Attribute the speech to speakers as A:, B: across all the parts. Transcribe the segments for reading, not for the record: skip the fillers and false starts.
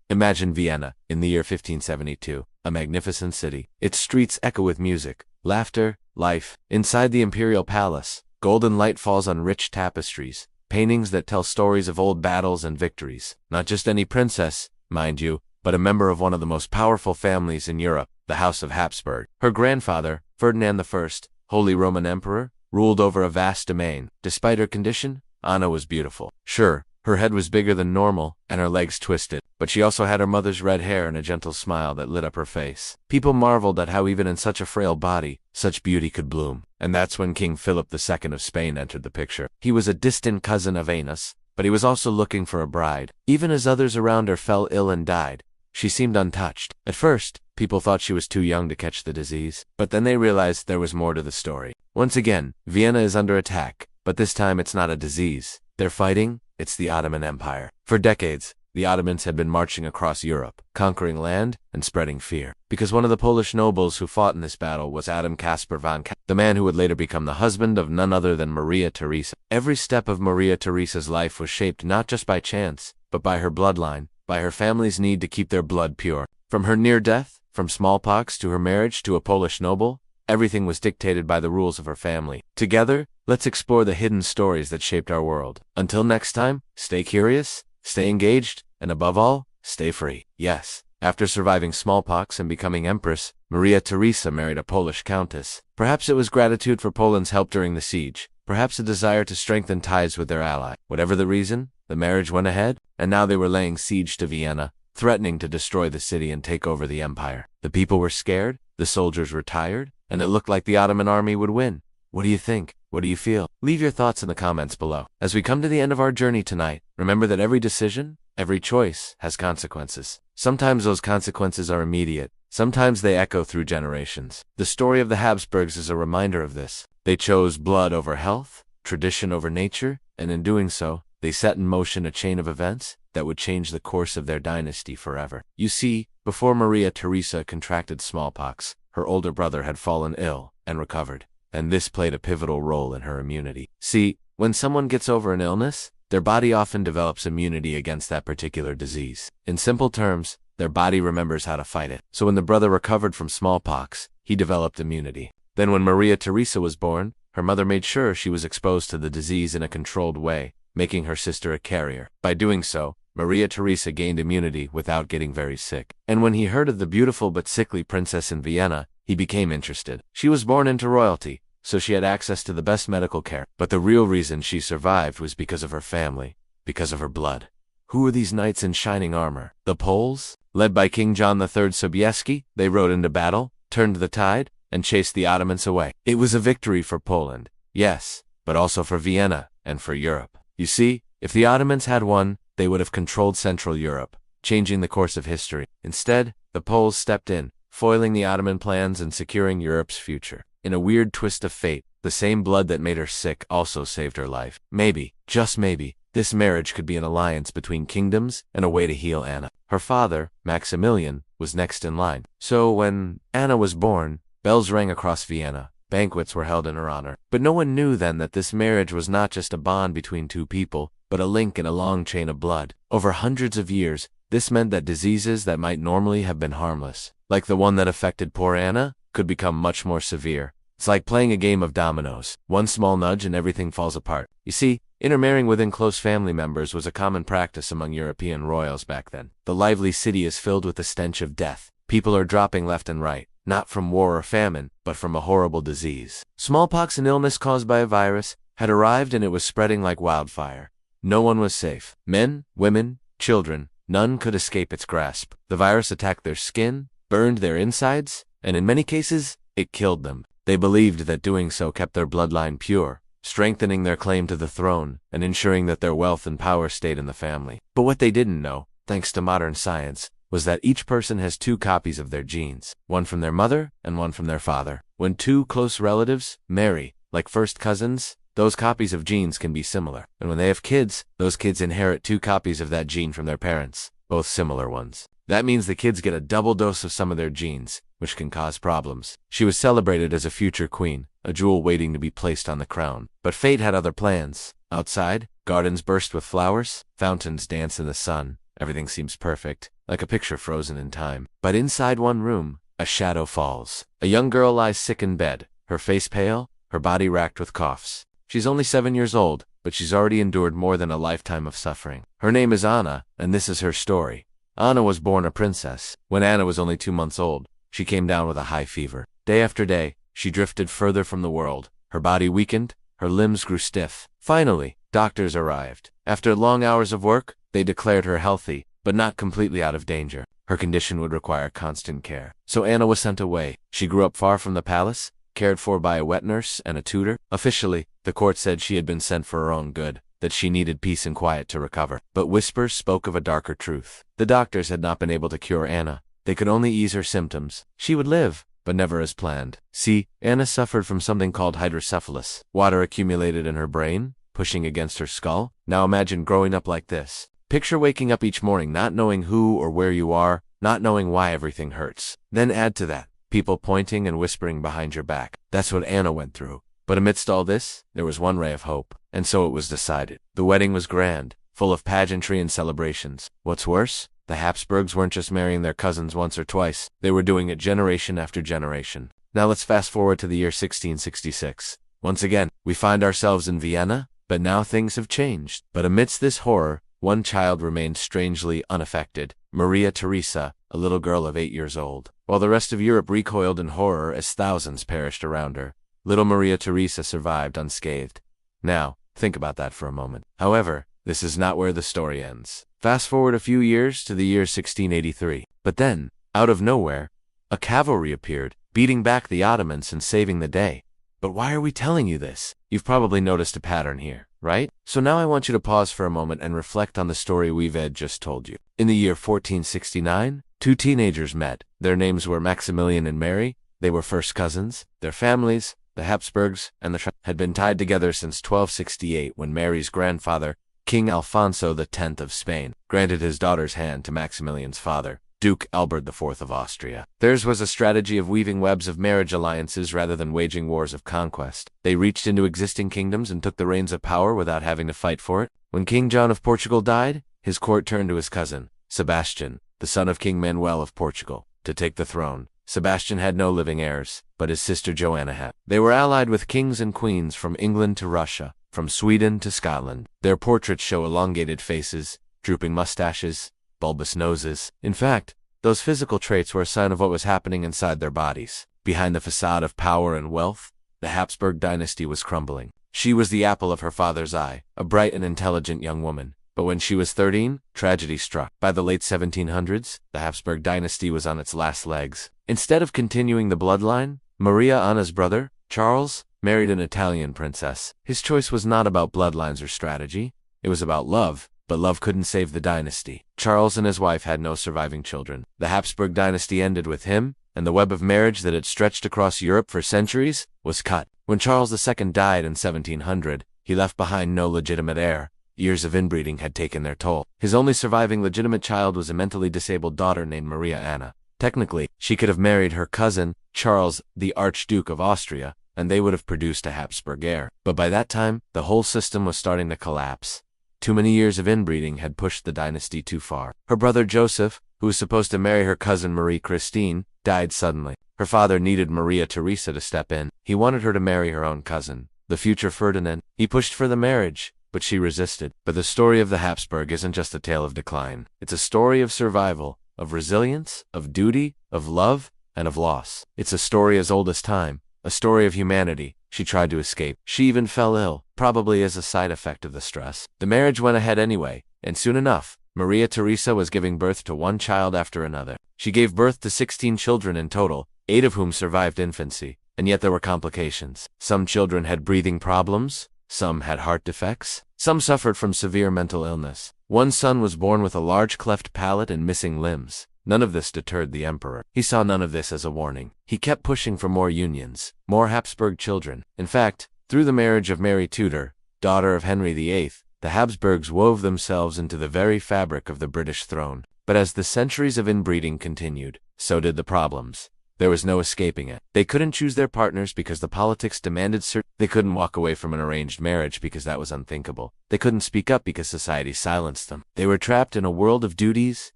A: Imagine Vienna, in the year 1572, a magnificent city. Its streets echo with music, laughter, life. Inside the imperial palace, golden light falls on rich tapestries, paintings that tell stories of old battles and victories. Not just any princess, mind you, but a member of one of the most powerful families in Europe, the House of Habsburg. Her grandfather, Ferdinand I, Holy Roman Emperor, ruled over a vast domain. Despite her condition, Anna was beautiful. Sure, her head was bigger than normal, and her legs twisted, but she also had her mother's red hair and a gentle smile that lit up her face. People marveled at how even in such a frail body, such beauty could bloom. And that's when King Philip II of Spain entered the picture. He was a distant cousin of Anna's, but he was also looking for a bride. Even as others around her fell ill and died, she seemed untouched. At first, people thought she was too young to catch the disease, but then they realized there was more to the story. Once again, Vienna is under attack, but this time it's not a disease. They're fighting. It's the Ottoman Empire. For decades, the Ottomans had been marching across Europe, conquering land and spreading fear. Because one of the Polish nobles who fought in this battle was Adam Caspar von Kaspar, the man who would later become the husband of none other than Maria Theresa. Every step of Maria Theresa's life was shaped not just by chance, but by her bloodline, by her family's need to keep their blood pure. From her near death, from smallpox to her marriage to a Polish noble, everything was dictated by the rules of her family. Together, let's explore the hidden stories that shaped our world. Until next time, stay curious, stay engaged, and above all, stay free. Yes, after surviving smallpox and becoming empress, Maria Theresa married a Polish countess. Perhaps it was gratitude for Poland's help during the siege, perhaps a desire to strengthen ties with their ally. Whatever the reason, the marriage went ahead, and now they were laying siege to Vienna, threatening to destroy the city and take over the empire. The people were scared, the soldiers were tired, and it looked like the Ottoman army would win. What do you think? What do you feel? Leave your thoughts in the comments below. As we come to the end of our journey tonight, remember that every decision, every choice has consequences. Sometimes those consequences are immediate. Sometimes they echo through generations. The story of the Habsburgs is a reminder of this. They chose blood over health, tradition over nature, and in doing so, they set in motion a chain of events that would change the course of their dynasty forever. You see, before Maria Theresa contracted smallpox, her older brother had fallen ill and recovered, and this played a pivotal role in her immunity. See, when someone gets over an illness, their body often develops immunity against that particular disease. In simple terms, their body remembers how to fight it. So when the brother recovered from smallpox, he developed immunity. Then when Maria Theresa was born, her mother made sure she was exposed to the disease in a controlled way, making her sister a carrier. By doing so, Maria Theresa gained immunity without getting very sick. And when he heard of the beautiful but sickly princess in Vienna, he became interested. She was born into royalty, so she had access to the best medical care. But the real reason she survived was because of her family, because of her blood. Who were these knights in shining armor? The Poles? Led by King John III Sobieski, they rode into battle, turned the tide, and chased the Ottomans away. It was a victory for Poland, yes, but also for Vienna and for Europe. You see, if the Ottomans had won, they would have controlled Central Europe, changing the course of history. Instead, the Poles stepped in, foiling the Ottoman plans and securing Europe's future. In a weird twist of fate, the same blood that made her sick also saved her life. Maybe, just maybe, this marriage could be an alliance between kingdoms and a way to heal Anna. Her father, Maximilian, was next in line. So when Anna was born, bells rang across Vienna. Banquets were held in her honor. But no one knew then that this marriage was not just a bond between two people, but a link in a long chain of blood. Over hundreds of years, this meant that diseases that might normally have been harmless, like the one that affected poor Anna, could become much more severe. It's like playing a game of dominoes. One small nudge and everything falls apart. You see, intermarrying within close family members was a common practice among European royals back then. The lively city is filled with the stench of death. People are dropping left and right, not from war or famine, but from a horrible disease. Smallpox, an illness caused by a virus, had arrived and it was spreading like wildfire. No one was safe. Men, women, children, none could escape its grasp. The virus attacked their skin, burned their insides, and in many cases, it killed them. They believed that doing so kept their bloodline pure, strengthening their claim to the throne, and ensuring that their wealth and power stayed in the family. But what they didn't know, thanks to modern science, was that each person has two copies of their genes, one from their mother and one from their father. When two close relatives marry, like first cousins, those copies of genes can be similar. And when they have kids, those kids inherit two copies of that gene from their parents, both similar ones. That means the kids get a double dose of some of their genes, which can cause problems. She was celebrated as a future queen, a jewel waiting to be placed on the crown. But fate had other plans. Outside, gardens burst with flowers, fountains dance in the sun, everything seems perfect. like a picture frozen in time. But inside one room, a shadow falls. A young girl lies sick in bed, her face pale, her body racked with coughs. She's only 7 years old, but she's already endured more than a lifetime of suffering. Her name is Anna, and this is her story. Anna was born a princess. When Anna was only 2 months old, she came down with a high fever. Day after day, she drifted further from the world. Her body weakened, her limbs grew stiff. Finally, doctors arrived. After long hours of work, they declared her healthy, but not completely out of danger. Her condition would require constant care. So Anna was sent away. She grew up far from the palace, cared for by a wet nurse and a tutor. Officially, the court said she had been sent for her own good, that she needed peace and quiet to recover. But whispers spoke of a darker truth. The doctors had not been able to cure Anna. They could only ease her symptoms. She would live, but never as planned. See, Anna suffered from something called hydrocephalus. Water accumulated in her brain, pushing against her skull. Now imagine growing up like this. Picture waking up each morning not knowing who or where you are, not knowing why everything hurts. Then add to that, people pointing and whispering behind your back. That's what Anna went through. But amidst all this, there was one ray of hope. And so it was decided. The wedding was grand, full of pageantry and celebrations. What's worse? The Habsburgs weren't just marrying their cousins once or twice. They were doing it generation after generation. Now let's fast forward to the year 1666. Once again, we find ourselves in Vienna, but now things have changed. But amidst this horror, one child remained strangely unaffected, Maria Theresa, a little girl of 8 years old. While the rest of Europe recoiled in horror as thousands perished around her, little Maria Theresa survived unscathed. Now, think about that for a moment. However, this is not where the story ends. Fast forward a few years to the year 1683. But then, out of nowhere, a cavalry appeared, beating back the Ottomans and saving the day. But why are we telling you this? You've probably noticed a pattern here, right? So now I want you to pause for a moment and reflect on the story we've just told you. In the year 1469, two teenagers met. Their names were Maximilian and Mary. They were first cousins. Their families, the Habsburgs and the had been tied together since 1268 when Mary's grandfather, King Alfonso X of Spain, granted his daughter's hand to Maximilian's father, Duke Albert IV of Austria. Theirs was a strategy of weaving webs of marriage alliances rather than waging wars of conquest. They reached into existing kingdoms and took the reins of power without having to fight for it. When King John of Portugal died, his court turned to his cousin, Sebastian, the son of King Manuel of Portugal, to take the throne. Sebastian had no living heirs, but his sister Joanna had. They were allied with kings and queens from England to Russia, from Sweden to Scotland. Their portraits show elongated faces, drooping mustaches, bulbous noses. In fact, those physical traits were a sign of what was happening inside their bodies. Behind the facade of power and wealth, the Habsburg dynasty was crumbling. She was the apple of her father's eye, a bright and intelligent young woman. But when she was 13, tragedy struck. By the late 1700s, the Habsburg dynasty was on its last legs. Instead of continuing the bloodline, Maria Anna's brother, Charles, married an Italian princess. His choice was not about bloodlines or strategy. It was about love. But love couldn't save the dynasty. Charles and his wife had no surviving children. The Habsburg dynasty ended with him, and the web of marriage that had stretched across Europe for centuries was cut. When Charles II died in 1700, he left behind no legitimate heir. Years of inbreeding had taken their toll. His only surviving legitimate child was a mentally disabled daughter named Maria Anna. Technically, she could have married her cousin, Charles, the Archduke of Austria, and they would have produced a Habsburg heir. But by that time, the whole system was starting to collapse. Too many years of inbreeding had pushed the dynasty too far. Her brother Joseph, who was supposed to marry her cousin Marie Christine, died suddenly. Her father needed Maria Theresa to step in. He wanted her to marry her own cousin, the future Ferdinand. He pushed for the marriage, but she resisted. But the story of the Habsburg isn't just a tale of decline. It's a story of survival, of resilience, of duty, of love, and of loss. It's a story as old as time, a story of humanity. She tried to escape. She even fell ill, probably as a side effect of the stress. The marriage went ahead anyway, and soon enough, Maria Theresa was giving birth to one child after another. She gave birth to 16 children in total, 8 of whom survived infancy, and yet there were complications. Some children had breathing problems, some had heart defects, some suffered from severe mental illness. One son was born with a large cleft palate and missing limbs. None of this deterred the emperor. He saw none of this as a warning. He kept pushing for more unions, more Habsburg children. In fact, through the marriage of Mary Tudor, daughter of Henry VIII, the Habsburgs wove themselves into the very fabric of the British throne. But as the centuries of inbreeding continued, so did the problems. There was no escaping it. They couldn't choose their partners because the politics demanded certain. They couldn't walk away from an arranged marriage because that was unthinkable. They couldn't speak up because society silenced them. They were trapped in a world of duties,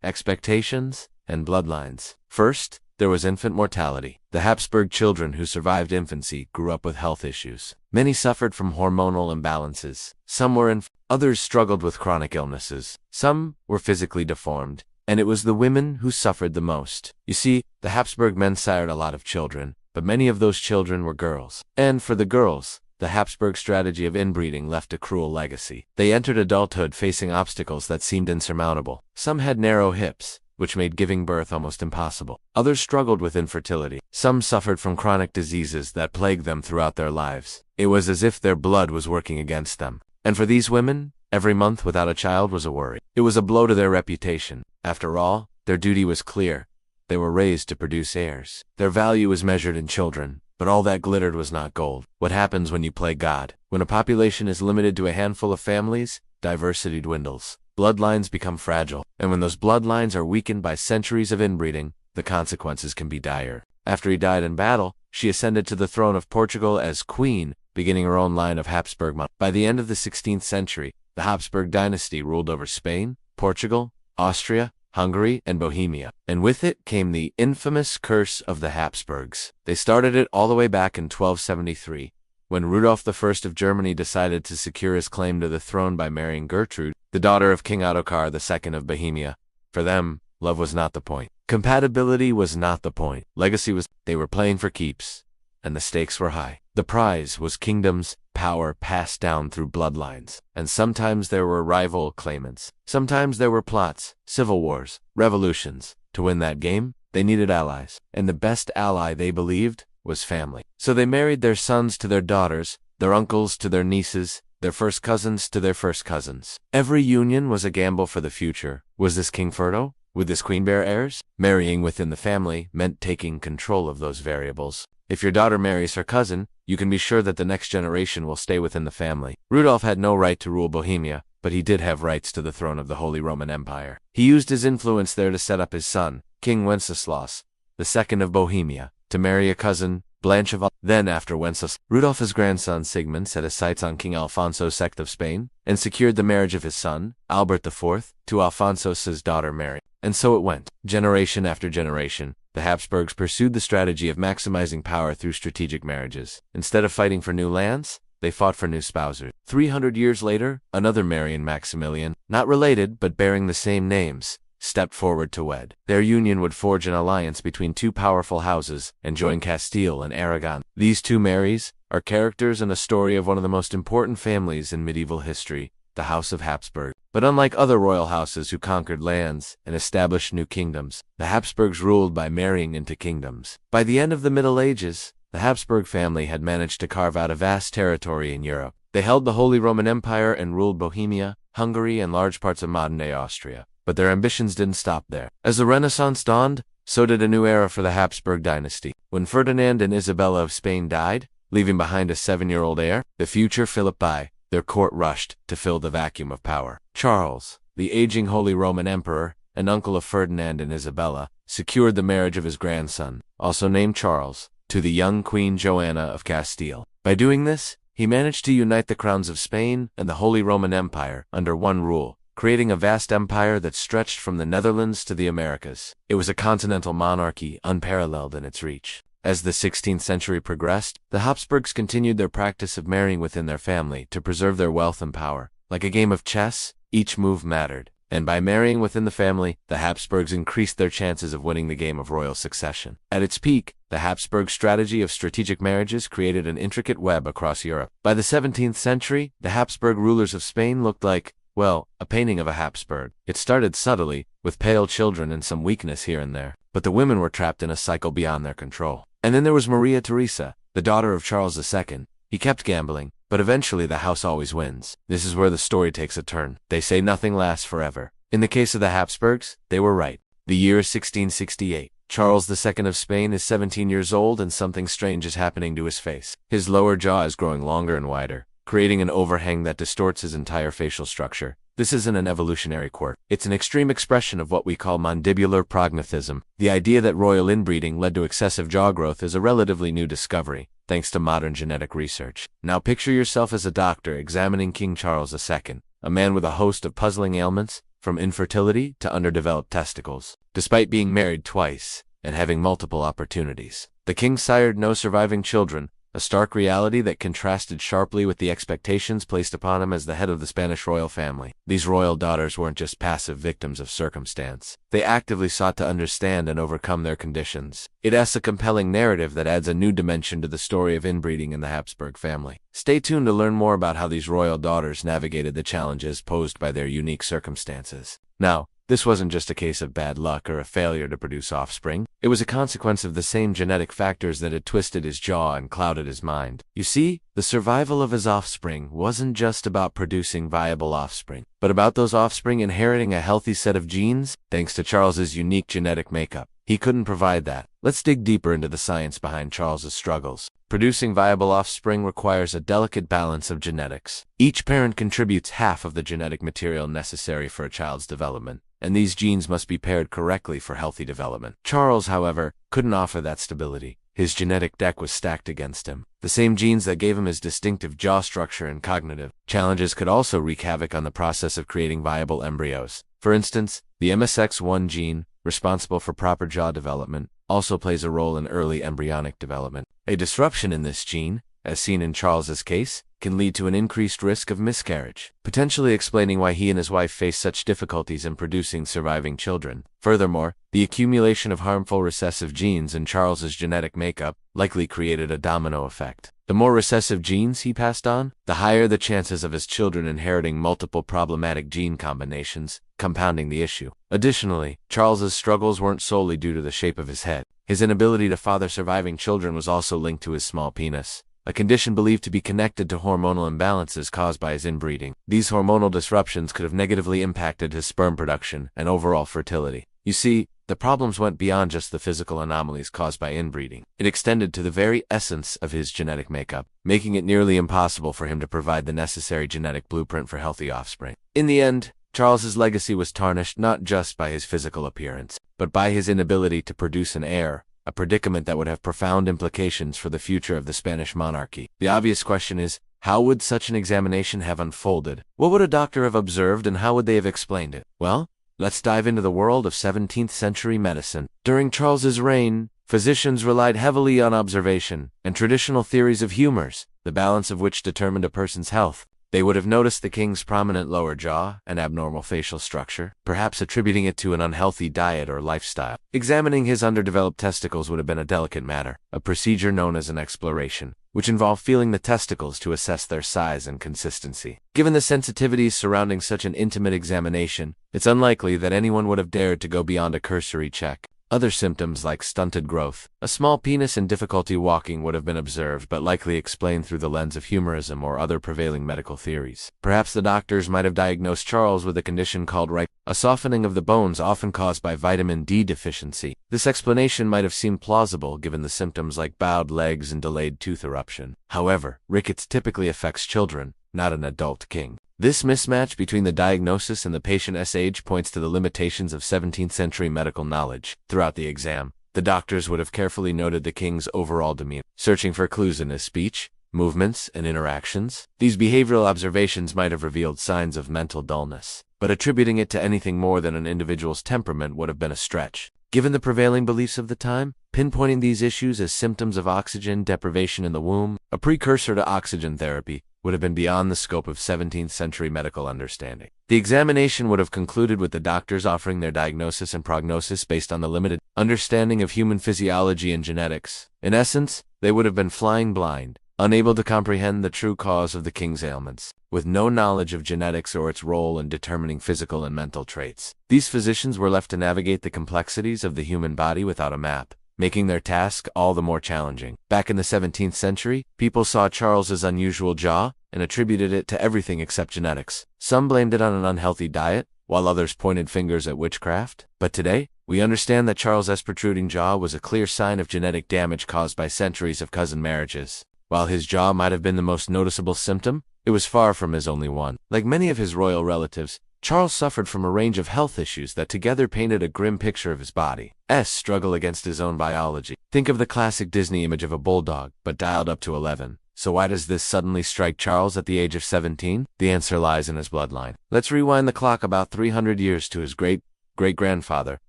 A: expectations, and bloodlines. First, there was infant mortality. The Habsburg children who survived infancy grew up with health issues. Many suffered from hormonal imbalances. Some were others struggled with chronic illnesses. Some were physically deformed. And it was the women who suffered the most. You see, the Habsburg men sired a lot of children, but many of those children were girls. And for the girls, the Habsburg strategy of inbreeding left a cruel legacy. They entered adulthood facing obstacles that seemed insurmountable. Some had narrow hips, which made giving birth almost impossible. Others struggled with infertility. Some suffered from chronic diseases that plagued them throughout their lives. It was as if their blood was working against them. And for these women, every month without a child was a worry. It was a blow to their reputation. After all, their duty was clear. They were raised to produce heirs. Their value was measured in children, but all that glittered was not gold. What happens when you play God? When a population is limited to a handful of families, diversity dwindles. Bloodlines become fragile, and when those bloodlines are weakened by centuries of inbreeding, the consequences can be dire. After he died in battle, she ascended to the throne of Portugal as queen, beginning her own line of Habsburg. By the end of the 16th century, the Habsburg dynasty ruled over Spain, Portugal, Austria, Hungary, and Bohemia, and with it came the infamous curse of the Habsburgs. They started it all the way back in 1273, when Rudolf I of Germany decided to secure his claim to the throne by marrying Gertrude, the daughter of King Ottokar II of Bohemia. For them, love was not the point. Compatibility was not the point. Legacy was. They were playing for keeps, and the stakes were high. The prize was kingdoms, power passed down through bloodlines, and sometimes there were rival claimants. Sometimes there were plots, civil wars, revolutions. To win that game, they needed allies, and the best ally, they believed, was family. So they married their sons to their daughters, their uncles to their nieces, their first cousins to their first cousins. Every union was a gamble for the future. Was this king fertile? Would this queen bear heirs? Marrying within the family meant taking control of those variables. If your daughter marries her cousin, you can be sure that the next generation will stay within the family. Rudolf had no right to rule Bohemia, but he did have rights to the throne of the Holy Roman Empire. He used his influence there to set up his son, King Wenceslaus II of Bohemia, to marry a cousin, Blanche of. Then after Wenceslas, Rudolf's grandson Sigmund set his sights on King Alfonso II of Spain, and secured the marriage of his son, Albert IV, to Alfonso's daughter Mary. And so it went. Generation after generation, the Habsburgs pursued the strategy of maximizing power through strategic marriages. Instead of fighting for new lands, they fought for new spousers. 300 years later, another Mary and Maximilian, not related but bearing the same names, stepped forward to wed. Their union would forge an alliance between two powerful houses and join Castile and Aragon. These two Marys are characters in a story of one of the most important families in medieval history, the House of Habsburg. But unlike other royal houses who conquered lands and established new kingdoms, the Habsburgs ruled by marrying into kingdoms. By the end of the Middle Ages, the Habsburg family had managed to carve out a vast territory in Europe. They held the Holy Roman Empire and ruled Bohemia, Hungary, and large parts of modern-day Austria. But their ambitions didn't stop there. As the Renaissance dawned, so did a new era for the Habsburg dynasty. When Ferdinand and Isabella of Spain died, leaving behind a 7-year-old heir, the future Philip I, their court rushed to fill the vacuum of power. Charles, the aging Holy Roman Emperor, and uncle of Ferdinand and Isabella, secured the marriage of his grandson, also named Charles, to the young Queen Joanna of Castile. By doing this, he managed to unite the crowns of Spain and the Holy Roman Empire under one rule, creating a vast empire that stretched from the Netherlands to the Americas. It was a continental monarchy unparalleled in its reach. As the 16th century progressed, the Habsburgs continued their practice of marrying within their family to preserve their wealth and power. Like a game of chess, each move mattered, and by marrying within the family, the Habsburgs increased their chances of winning the game of royal succession. At its peak, the Habsburg strategy of strategic marriages created an intricate web across Europe. By the 17th century, the Habsburg rulers of Spain looked like, well, a painting of a Habsburg. It started subtly, with pale children and some weakness here and there, but the women were trapped in a cycle beyond their control. And then there was Maria Theresa, the daughter of Charles II. He kept gambling, but eventually the house always wins. This is where the story takes a turn. They say nothing lasts forever. In the case of the Habsburgs, they were right. The year is 1668. Charles II of Spain is 17 years old and something strange is happening to his face. His lower jaw is growing longer and wider, creating an overhang that distorts his entire facial structure. This isn't an evolutionary quirk. It's an extreme expression of what we call mandibular prognathism. The idea that royal inbreeding led to excessive jaw growth is a relatively new discovery, thanks to modern genetic research. Now picture yourself as a doctor examining King Charles II, a man with a host of puzzling ailments, from infertility to underdeveloped testicles. Despite being married twice and having multiple opportunities, the king sired no surviving children, a stark reality that contrasted sharply with the expectations placed upon him as the head of the Spanish royal family. These royal daughters weren't just passive victims of circumstance. They actively sought to understand and overcome their conditions. It asks a compelling narrative that adds a new dimension to the story of inbreeding in the Habsburg family. Stay tuned to learn more about how these royal daughters navigated the challenges posed by their unique circumstances. Now, this wasn't just a case of bad luck or a failure to produce offspring. It was a consequence of the same genetic factors that had twisted his jaw and clouded his mind. You see, the survival of his offspring wasn't just about producing viable offspring, but about those offspring inheriting a healthy set of genes, thanks to Charles's unique genetic makeup. He couldn't provide that. Let's dig deeper into the science behind Charles's struggles. Producing viable offspring requires a delicate balance of genetics. Each parent contributes half of the genetic material necessary for a child's development, and these genes must be paired correctly for healthy development. Charles, however, couldn't offer that stability. His genetic deck was stacked against him. The same genes that gave him his distinctive jaw structure and cognitive challenges could also wreak havoc on the process of creating viable embryos. For instance, the MSX1 gene, responsible for proper jaw development, also plays a role in early embryonic development. A disruption in this gene, as seen in Charles's case, can lead to an increased risk of miscarriage, potentially explaining why he and his wife faced such difficulties in producing surviving children. Furthermore, the accumulation of harmful recessive genes in Charles's genetic makeup likely created a domino effect. The more recessive genes he passed on, the higher the chances of his children inheriting multiple problematic gene combinations, compounding the issue. Additionally, Charles's struggles weren't solely due to the shape of his head. His inability to father surviving children was also linked to his small penis, a condition believed to be connected to hormonal imbalances caused by his inbreeding. These hormonal disruptions could have negatively impacted his sperm production and overall fertility. You see, the problems went beyond just the physical anomalies caused by inbreeding. It extended to the very essence of his genetic makeup, making it nearly impossible for him to provide the necessary genetic blueprint for healthy offspring. In the end, Charles's legacy was tarnished not just by his physical appearance, but by his inability to produce an heir, a predicament that would have profound implications for the future of the Spanish monarchy. The obvious question is, how would such an examination have unfolded? What would a doctor have observed and how would they have explained it? Well, let's dive into the world of 17th century medicine. During Charles's reign, physicians relied heavily on observation and traditional theories of humors, the balance of which determined a person's health. They would have noticed the king's prominent lower jaw and abnormal facial structure, perhaps attributing it to an unhealthy diet or lifestyle. Examining his underdeveloped testicles would have been a delicate matter, a procedure known as an exploration, which involved feeling the testicles to assess their size and consistency. Given the sensitivities surrounding such an intimate examination, it's unlikely that anyone would have dared to go beyond a cursory check. Other symptoms like stunted growth, a small penis, and difficulty walking would have been observed but likely explained through the lens of humorism or other prevailing medical theories. Perhaps the doctors might have diagnosed Charles with a condition called a softening of the bones often caused by vitamin D deficiency. This explanation might have seemed plausible given the symptoms like bowed legs and delayed tooth eruption. However, rickets typically affects children, not an adult king. This mismatch between the diagnosis and the patient's age points to the limitations of 17th century medical knowledge. Throughout the exam, the doctors would have carefully noted the king's overall demeanor, searching for clues in his speech, movements, and interactions. These behavioral observations might have revealed signs of mental dullness, but attributing it to anything more than an individual's temperament would have been a stretch. Given the prevailing beliefs of the time, pinpointing these issues as symptoms of oxygen deprivation in the womb, a precursor to oxygen therapy, would have been beyond the scope of 17th century medical understanding. The examination would have concluded with the doctors offering their diagnosis and prognosis based on the limited understanding of human physiology and genetics. In essence, they would have been flying blind, unable to comprehend the true cause of the king's ailments, with no knowledge of genetics or its role in determining physical and mental traits. These physicians were left to navigate the complexities of the human body without a map, making their task all the more challenging. Back in the 17th century, people saw Charles's unusual jaw and attributed it to everything except genetics. Some blamed it on an unhealthy diet, while others pointed fingers at witchcraft. But today, we understand that Charles's protruding jaw was a clear sign of genetic damage caused by centuries of cousin marriages. While his jaw might have been the most noticeable symptom, it was far from his only one. Like many of his royal relatives, Charles suffered from a range of health issues that together painted a grim picture of his body's struggle against his own biology. Think of the classic Disney image of a bulldog, but dialed up to 11. So why does this suddenly strike Charles at the age of 17? The answer lies in his bloodline. Let's rewind the clock about 300 years to his great-great-grandfather,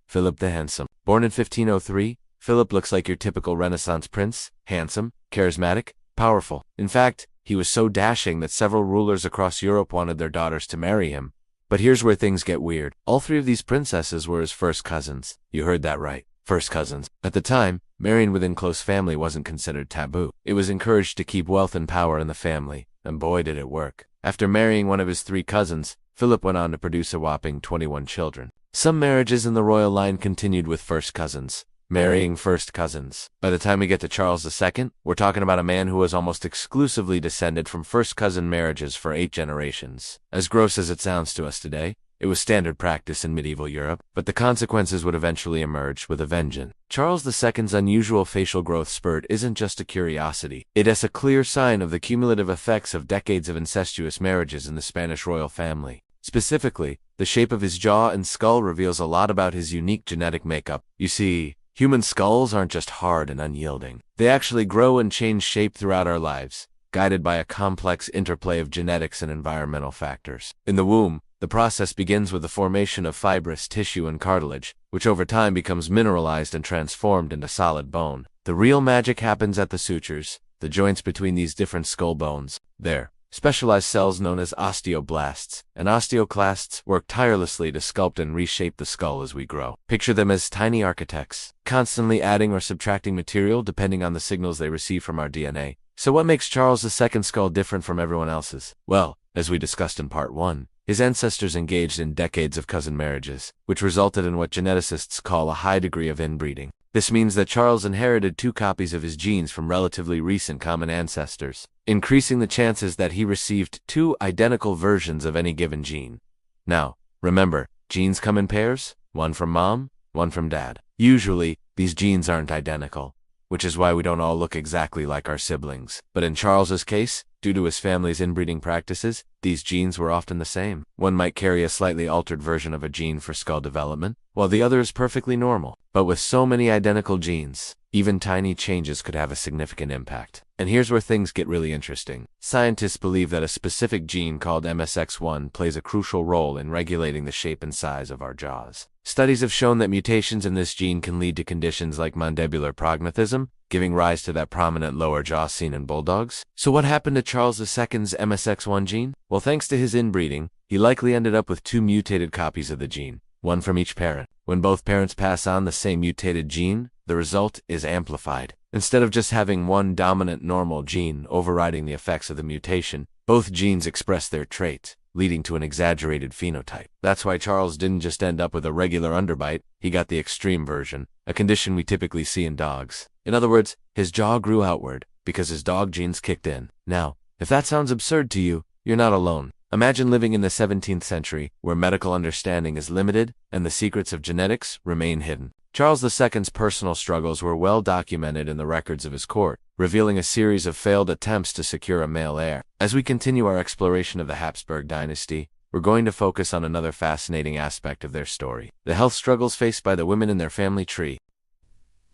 A: Philip the Handsome. Born in 1503, Philip looks like your typical Renaissance prince, handsome, charismatic, powerful. In fact, he was so dashing that several rulers across Europe wanted their daughters to marry him. But here's where things get weird. All three of these princesses were his first cousins. You heard that right. First cousins. At the time, marrying within close family wasn't considered taboo. It was encouraged to keep wealth and power in the family, and boy did it work. After marrying one of his three cousins, Philip went on to produce a whopping 21 children. Some marriages in the royal line continued with first cousins. Marrying first cousins. By the time we get to Charles II, we're talking about a man who was almost exclusively descended from first cousin marriages for 8 generations. As gross as it sounds to us today, it was standard practice in medieval Europe, but the consequences would eventually emerge with a vengeance. Charles II's unusual facial growth spurt isn't just a curiosity. It is a clear sign of the cumulative effects of decades of incestuous marriages in the Spanish royal family. Specifically, the shape of his jaw and skull reveals a lot about his unique genetic makeup. You see, human skulls aren't just hard and unyielding. They actually grow and change shape throughout our lives, guided by a complex interplay of genetics and environmental factors. In the womb, the process begins with the formation of fibrous tissue and cartilage, which over time becomes mineralized and transformed into solid bone. The real magic happens at the sutures, the joints between these different skull bones. There, specialized cells known as osteoblasts and osteoclasts work tirelessly to sculpt and reshape the skull as we grow. Picture them as tiny architects, constantly adding or subtracting material depending on the signals they receive from our DNA. So what makes Charles II's skull different from everyone else's? Well, as we discussed in part 1, his ancestors engaged in decades of cousin marriages, which resulted in what geneticists call a high degree of inbreeding. This means that Charles inherited 2 copies of his genes from relatively recent common ancestors, increasing the chances that he received 2 identical versions of any given gene. Now, remember, genes come in pairs, one from mom, one from dad. Usually, these genes aren't identical, which is why we don't all look exactly like our siblings. But in Charles's case, due to his family's inbreeding practices, these genes were often the same. One might carry a slightly altered version of a gene for skull development, while the other is perfectly normal. But with so many identical genes, even tiny changes could have a significant impact. And here's where things get really interesting. Scientists believe that a specific gene called MSX1 plays a crucial role in regulating the shape and size of our jaws. Studies have shown that mutations in this gene can lead to conditions like mandibular prognathism, giving rise to that prominent lower jaw seen in bulldogs. So what happened to Charles II's MSX1 gene? Well, thanks to his inbreeding, he likely ended up with 2 mutated copies of the gene, one from each parent. When both parents pass on the same mutated gene, the result is amplified. Instead of just having one dominant normal gene overriding the effects of the mutation, both genes express their trait, leading to an exaggerated phenotype. That's why Charles didn't just end up with a regular underbite, he got the extreme version, a condition we typically see in dogs. In other words, his jaw grew outward because his dog genes kicked in. Now, if that sounds absurd to you, you're not alone. Imagine living in the 17th century, where medical understanding is limited and the secrets of genetics remain hidden. Charles II's personal struggles were well documented in the records of his court, revealing a series of failed attempts to secure a male heir. As we continue our exploration of the Habsburg dynasty, we're going to focus on another fascinating aspect of their story: the health struggles faced by the women in their family tree.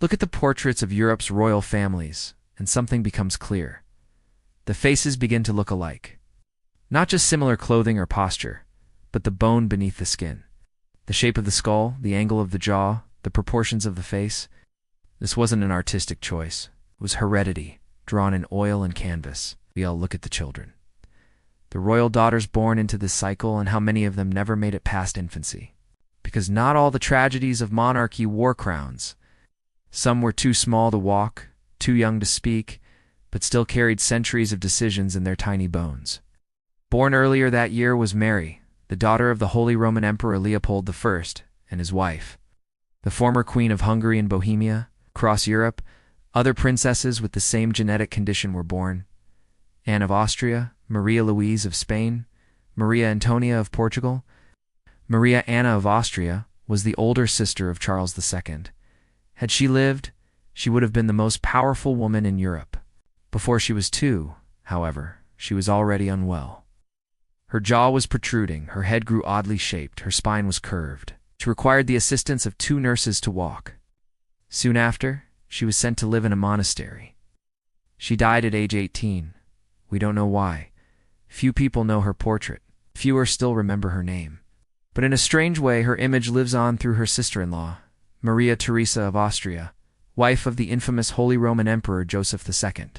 B: Look at the portraits of Europe's royal families, and something becomes clear. The faces begin to look alike. Not just similar clothing or posture, but the bone beneath the skin. The shape of the skull, the angle of the jaw, the proportions of the face. This wasn't an artistic choice. It was heredity, drawn in oil and canvas. We all look at the children. The royal daughters born into this cycle, and how many of them never made it past infancy. Because not all the tragedies of monarchy wore crowns. Some were too small to walk, too young to speak, but still carried centuries of decisions in their tiny bones. Born earlier that year was Mary, the daughter of the Holy Roman Emperor Leopold I and his wife. The former Queen of Hungary and Bohemia. Across Europe, other princesses with the same genetic condition were born. Anne of Austria, Maria Louise of Spain, Maria Antonia of Portugal. Maria Anna of Austria was the older sister of Charles II. Had she lived, she would have been the most powerful woman in Europe. Before she was 2, however, she was already unwell. Her jaw was protruding, her head grew oddly shaped, her spine was curved. She required the assistance of 2 nurses to walk. Soon after, she was sent to live in a monastery. She died at age 18. We don't know why. Few people know her portrait. Fewer still remember her name. But in a strange way, her image lives on through her sister-in-law, Maria Theresa of Austria, wife of the infamous Holy Roman Emperor Joseph II.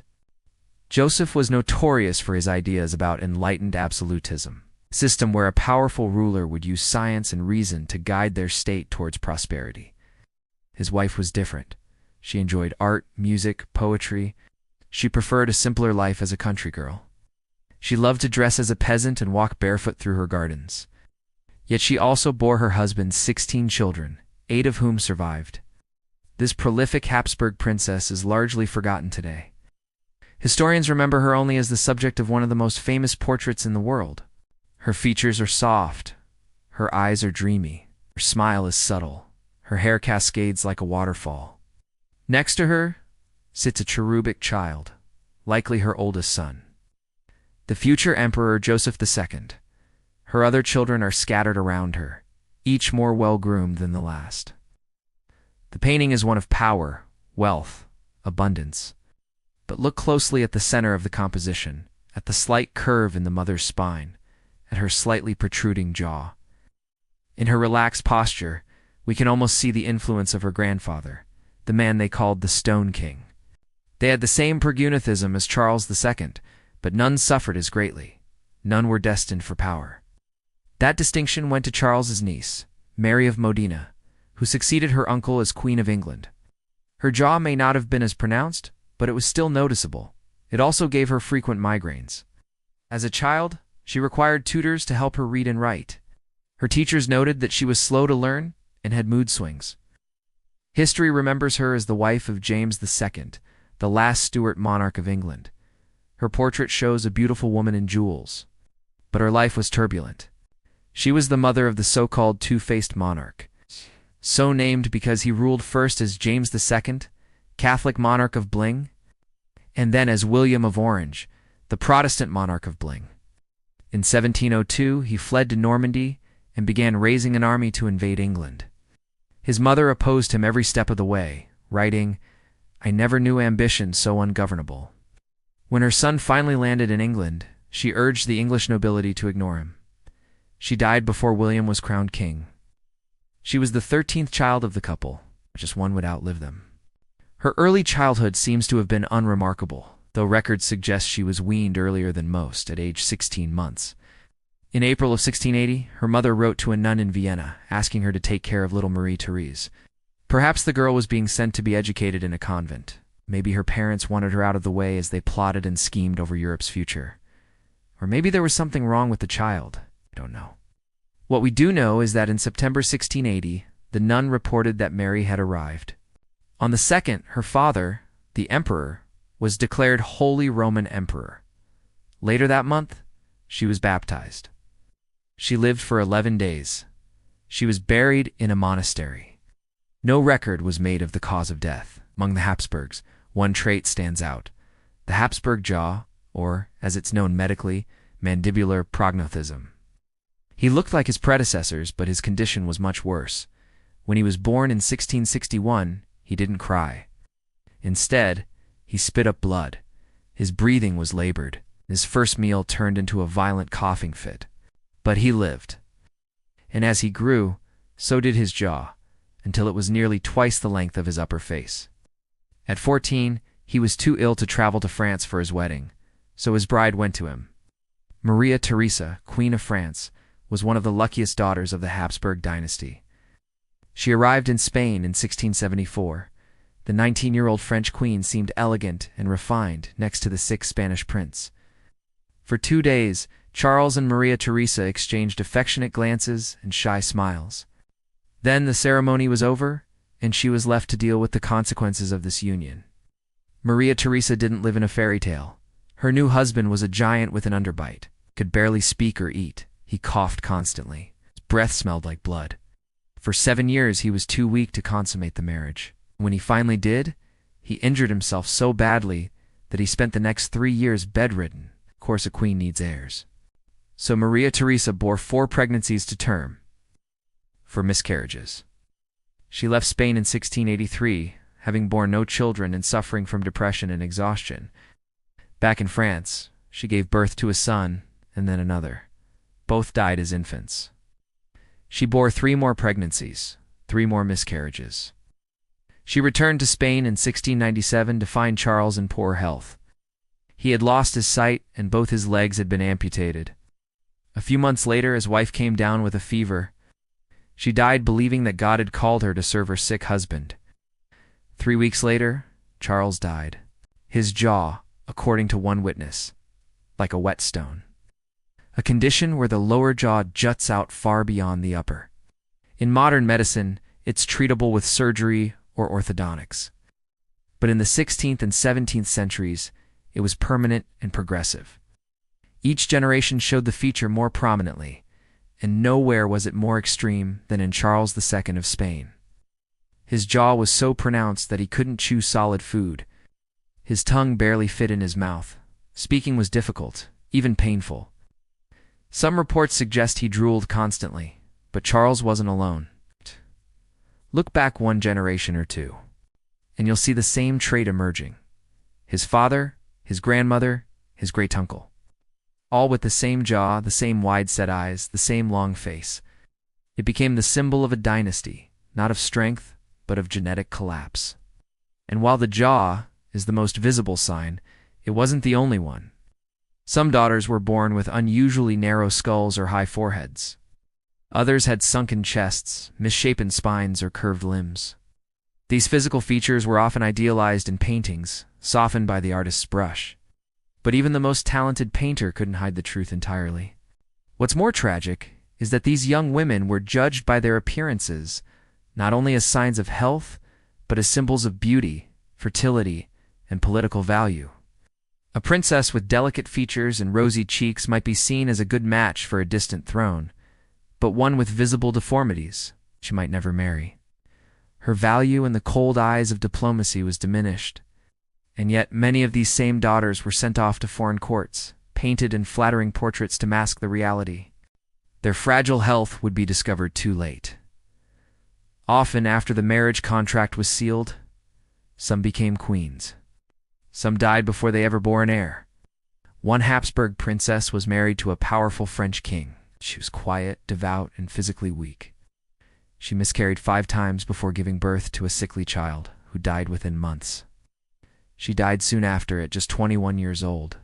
B: Joseph was notorious for his ideas about enlightened absolutism, a system where a powerful ruler would use science and reason to guide their state towards prosperity. His wife was different. She enjoyed art, music, poetry. She preferred a simpler life as a country girl. She loved to dress as a peasant and walk barefoot through her gardens. Yet she also bore her husband 16 children, 8 of whom survived. This prolific Habsburg princess is largely forgotten today. Historians remember her only as the subject of one of the most famous portraits in the world. Her features are soft, her eyes are dreamy, her smile is subtle, her hair cascades like a waterfall. Next to her sits a cherubic child, likely her oldest son, the future Emperor Joseph II. Her other children are scattered around her, each more well-groomed than the last. The painting is one of power, wealth, abundance. But look closely at the center of the composition, at the slight curve in the mother's spine, at her slightly protruding jaw. In her relaxed posture, we can almost see the influence of her grandfather, the man they called the Stone King. They had the same prognathism as Charles II, but none suffered as greatly. None were destined for power. That distinction went to Charles's niece, Mary of Modena, who succeeded her uncle as Queen of England. Her jaw may not have been as pronounced, but it was still noticeable. It also gave her frequent migraines. As a child, she required tutors to help her read and write. Her teachers noted that she was slow to learn and had mood swings. History remembers her as the wife of James II, the last Stuart monarch of England. Her portrait shows a beautiful woman in jewels. But her life was turbulent. She was the mother of the so-called two-faced monarch, so named because he ruled first as James II, Catholic monarch of Bling, and then as William of Orange, the Protestant monarch of Bling. In 1702, he fled to Normandy and began raising an army to invade England. His mother opposed him every step of the way, writing, "I never knew ambition so ungovernable." When her son finally landed in England, she urged the English nobility to ignore him. She died before William was crowned king. She was the 13th child of the couple, just one would outlive them. Her early childhood seems to have been unremarkable, though records suggest she was weaned earlier than most, at age 16 months. In April of 1680, her mother wrote to a nun in Vienna, asking her to take care of little Marie Therese. Perhaps the girl was being sent to be educated in a convent. Maybe her parents wanted her out of the way as they plotted and schemed over Europe's future. Or maybe there was something wrong with the child. I don't know. What we do know is that in September 1680, the nun reported that Mary had arrived. On the 2nd, her father, the emperor, was declared Holy Roman Emperor. Later that month, she was baptized. She lived for 11 days. She was buried in a monastery. No record was made of the cause of death. Among the Habsburgs, one trait stands out: the Habsburg jaw, or, as it's known medically, mandibular prognathism. He looked like his predecessors, but his condition was much worse. When he was born in 1661, he didn't cry. Instead, he spit up blood. His breathing was labored. His first meal turned into a violent coughing fit. But he lived. And as he grew, so did his jaw, until it was nearly twice the length of his upper face. At 14, he was too ill to travel to France for his wedding, so his bride went to him. Maria Theresa, Queen of France, was one of the luckiest daughters of the Habsburg dynasty. She arrived in Spain in 1674. The 19-year-old French queen seemed elegant and refined next to the sick Spanish prince. For 2 days, Charles and Maria Theresa exchanged affectionate glances and shy smiles. Then the ceremony was over, and she was left to deal with the consequences of this union. Maria Theresa didn't live in a fairy tale. Her new husband was a giant with an underbite, could barely speak or eat. He coughed constantly. His breath smelled like blood. For 7 years, he was too weak to consummate the marriage. When he finally did, he injured himself so badly that he spent the next 3 years bedridden. Of course, a queen needs heirs. So Maria Theresa bore 4 pregnancies to term for miscarriages. She left Spain in 1683, having borne no children and suffering from depression and exhaustion. Back in France, she gave birth to a son and then another. Both died as infants. She bore 3 more pregnancies, 3 more miscarriages. She returned to Spain in 1697 to find Charles in poor health. He had lost his sight and both his legs had been amputated. A few months later, his wife came down with a fever. She died believing that God had called her to serve her sick husband. 3 weeks later, Charles died. His jaw, according to one witness, like a whetstone. A condition where the lower jaw juts out far beyond the upper. In modern medicine, it's treatable with surgery or orthodontics. But in the 16th and 17th centuries, it was permanent and progressive. Each generation showed the feature more prominently, and nowhere was it more extreme than in Charles II of Spain. His jaw was so pronounced that he couldn't chew solid food. His tongue barely fit in his mouth. Speaking was difficult, even painful. Some reports suggest he drooled constantly, but Charles wasn't alone. Look back 1 generation or 2, and you'll see the same trait emerging. His father, his grandmother, his great-uncle. All with the same jaw, the same wide-set eyes, the same long face. It became the symbol of a dynasty, not of strength, but of genetic collapse. And while the jaw is the most visible sign, it wasn't the only one. Some daughters were born with unusually narrow skulls or high foreheads. Others had sunken chests, misshapen spines, or curved limbs. These physical features were often idealized in paintings, softened by the artist's brush. But even the most talented painter couldn't hide the truth entirely. What's more tragic is that these young women were judged by their appearances, not only as signs of health, but as symbols of beauty, fertility, and political value. A princess with delicate features and rosy cheeks might be seen as a good match for a distant throne, but one with visible deformities she might never marry. Her value in the cold eyes of diplomacy was diminished, and yet many of these same daughters were sent off to foreign courts, painted in flattering portraits to mask the reality. Their fragile health would be discovered too late. Often after the marriage contract was sealed, some became queens. Some died before they ever bore an heir. One Habsburg princess was married to a powerful French king. She was quiet, devout, and physically weak. She miscarried 5 times before giving birth to a sickly child, who died within months. She died soon after at just 21 years old.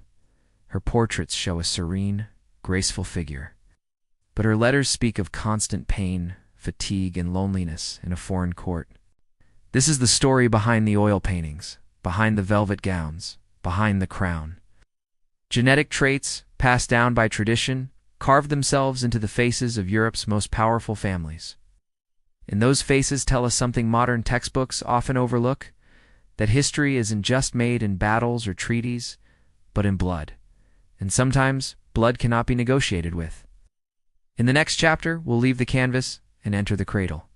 B: Her portraits show a serene, graceful figure, but her letters speak of constant pain, fatigue, and loneliness in a foreign court. This is the story behind the oil paintings, behind the velvet gowns, behind the crown. Genetic traits, passed down by tradition, carved themselves into the faces of Europe's most powerful families. And those faces tell us something modern textbooks often overlook, that history isn't just made in battles or treaties, but in blood. And sometimes, blood cannot be negotiated with. In the next chapter, we'll leave the canvas and enter the cradle.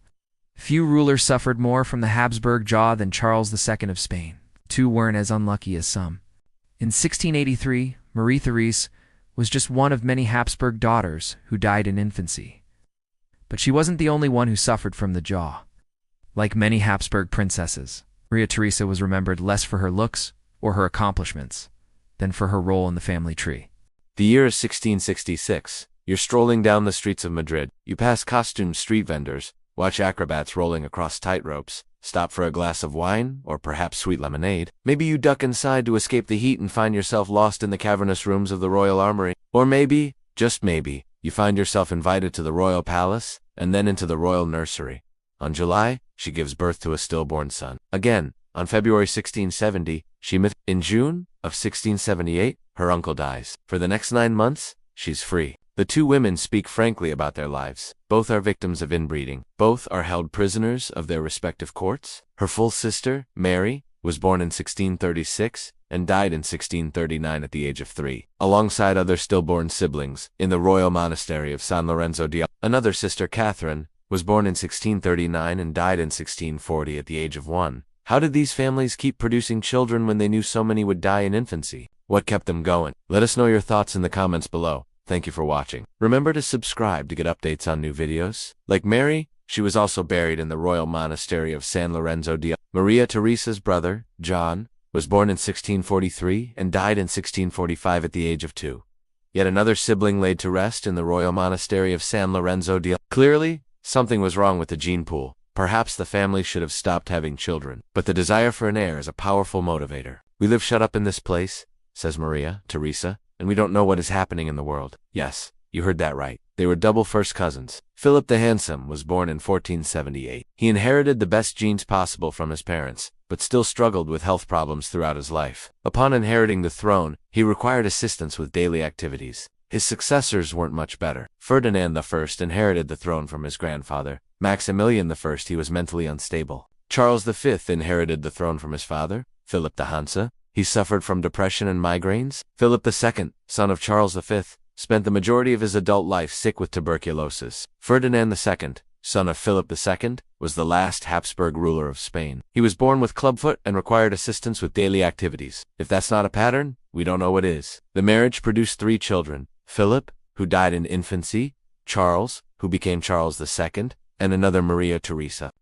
B: Few rulers suffered more from the Habsburg jaw than Charles II of Spain. 2 weren't as unlucky as some. In 1683, Marie Therese was just one of many Habsburg daughters who died in infancy. But she wasn't the only one who suffered from the jaw. Like many Habsburg princesses, Maria Theresa was remembered less for her looks or her accomplishments than for her role in the family tree.
A: The year is 1666. You're strolling down the streets of Madrid. You pass costumed street vendors, watch acrobats rolling across tight ropes, stop for a glass of wine, or perhaps sweet lemonade. Maybe you duck inside to escape the heat and find yourself lost in the cavernous rooms of the Royal Armory. Or maybe, just maybe, you find yourself invited to the Royal Palace, and then into the Royal Nursery. On July, she gives birth to a stillborn son. Again, on February 1670, in June of 1678, her uncle dies. For the next 9 months, she's free. The 2 women speak frankly about their lives. Both are victims of inbreeding. Both are held prisoners of their respective courts. Her full sister, Mary, was born in 1636 and died in 1639 at the age of 3, alongside other stillborn siblings, in the royal monastery of San Lorenzo di. Another sister, Catherine, was born in 1639 and died in 1640 at the age of 1. How did these families keep producing children when they knew so many would die in infancy? What kept them going? Let us know your thoughts in the comments below. Thank you for watching. Remember to subscribe to get updates on new videos. Like Mary, She was also buried in the royal monastery of San Lorenzo di Maria Theresa's brother, John, was born in 1643 and died in 1645 at the age of 2. Yet another sibling laid to rest in the royal monastery of San Lorenzo di. Clearly, something was wrong with the gene pool. Perhaps the family should have stopped having children. But the desire for an heir is a powerful motivator. We live shut up in this place, says Maria Theresa, and we don't know what is happening in the world. Yes, you heard that right. They were double first cousins. Philip the Handsome was born in 1478. He inherited the best genes possible from his parents, but still struggled with health problems throughout his life. Upon inheriting the throne, he required assistance with daily activities. His successors weren't much better. Ferdinand I inherited the throne from his grandfather. Maximilian I, he was mentally unstable. Charles V inherited the throne from his father, Philip the Hansa. He suffered from depression and migraines. Philip II, son of Charles V, spent the majority of his adult life sick with tuberculosis. Ferdinand II, son of Philip II, was the last Habsburg ruler of Spain. He was born with clubfoot and required assistance with daily activities. If that's not a pattern, we don't know what is. The marriage produced 3 children: Philip, who died in infancy; Charles, who became Charles II; and another Maria Theresa.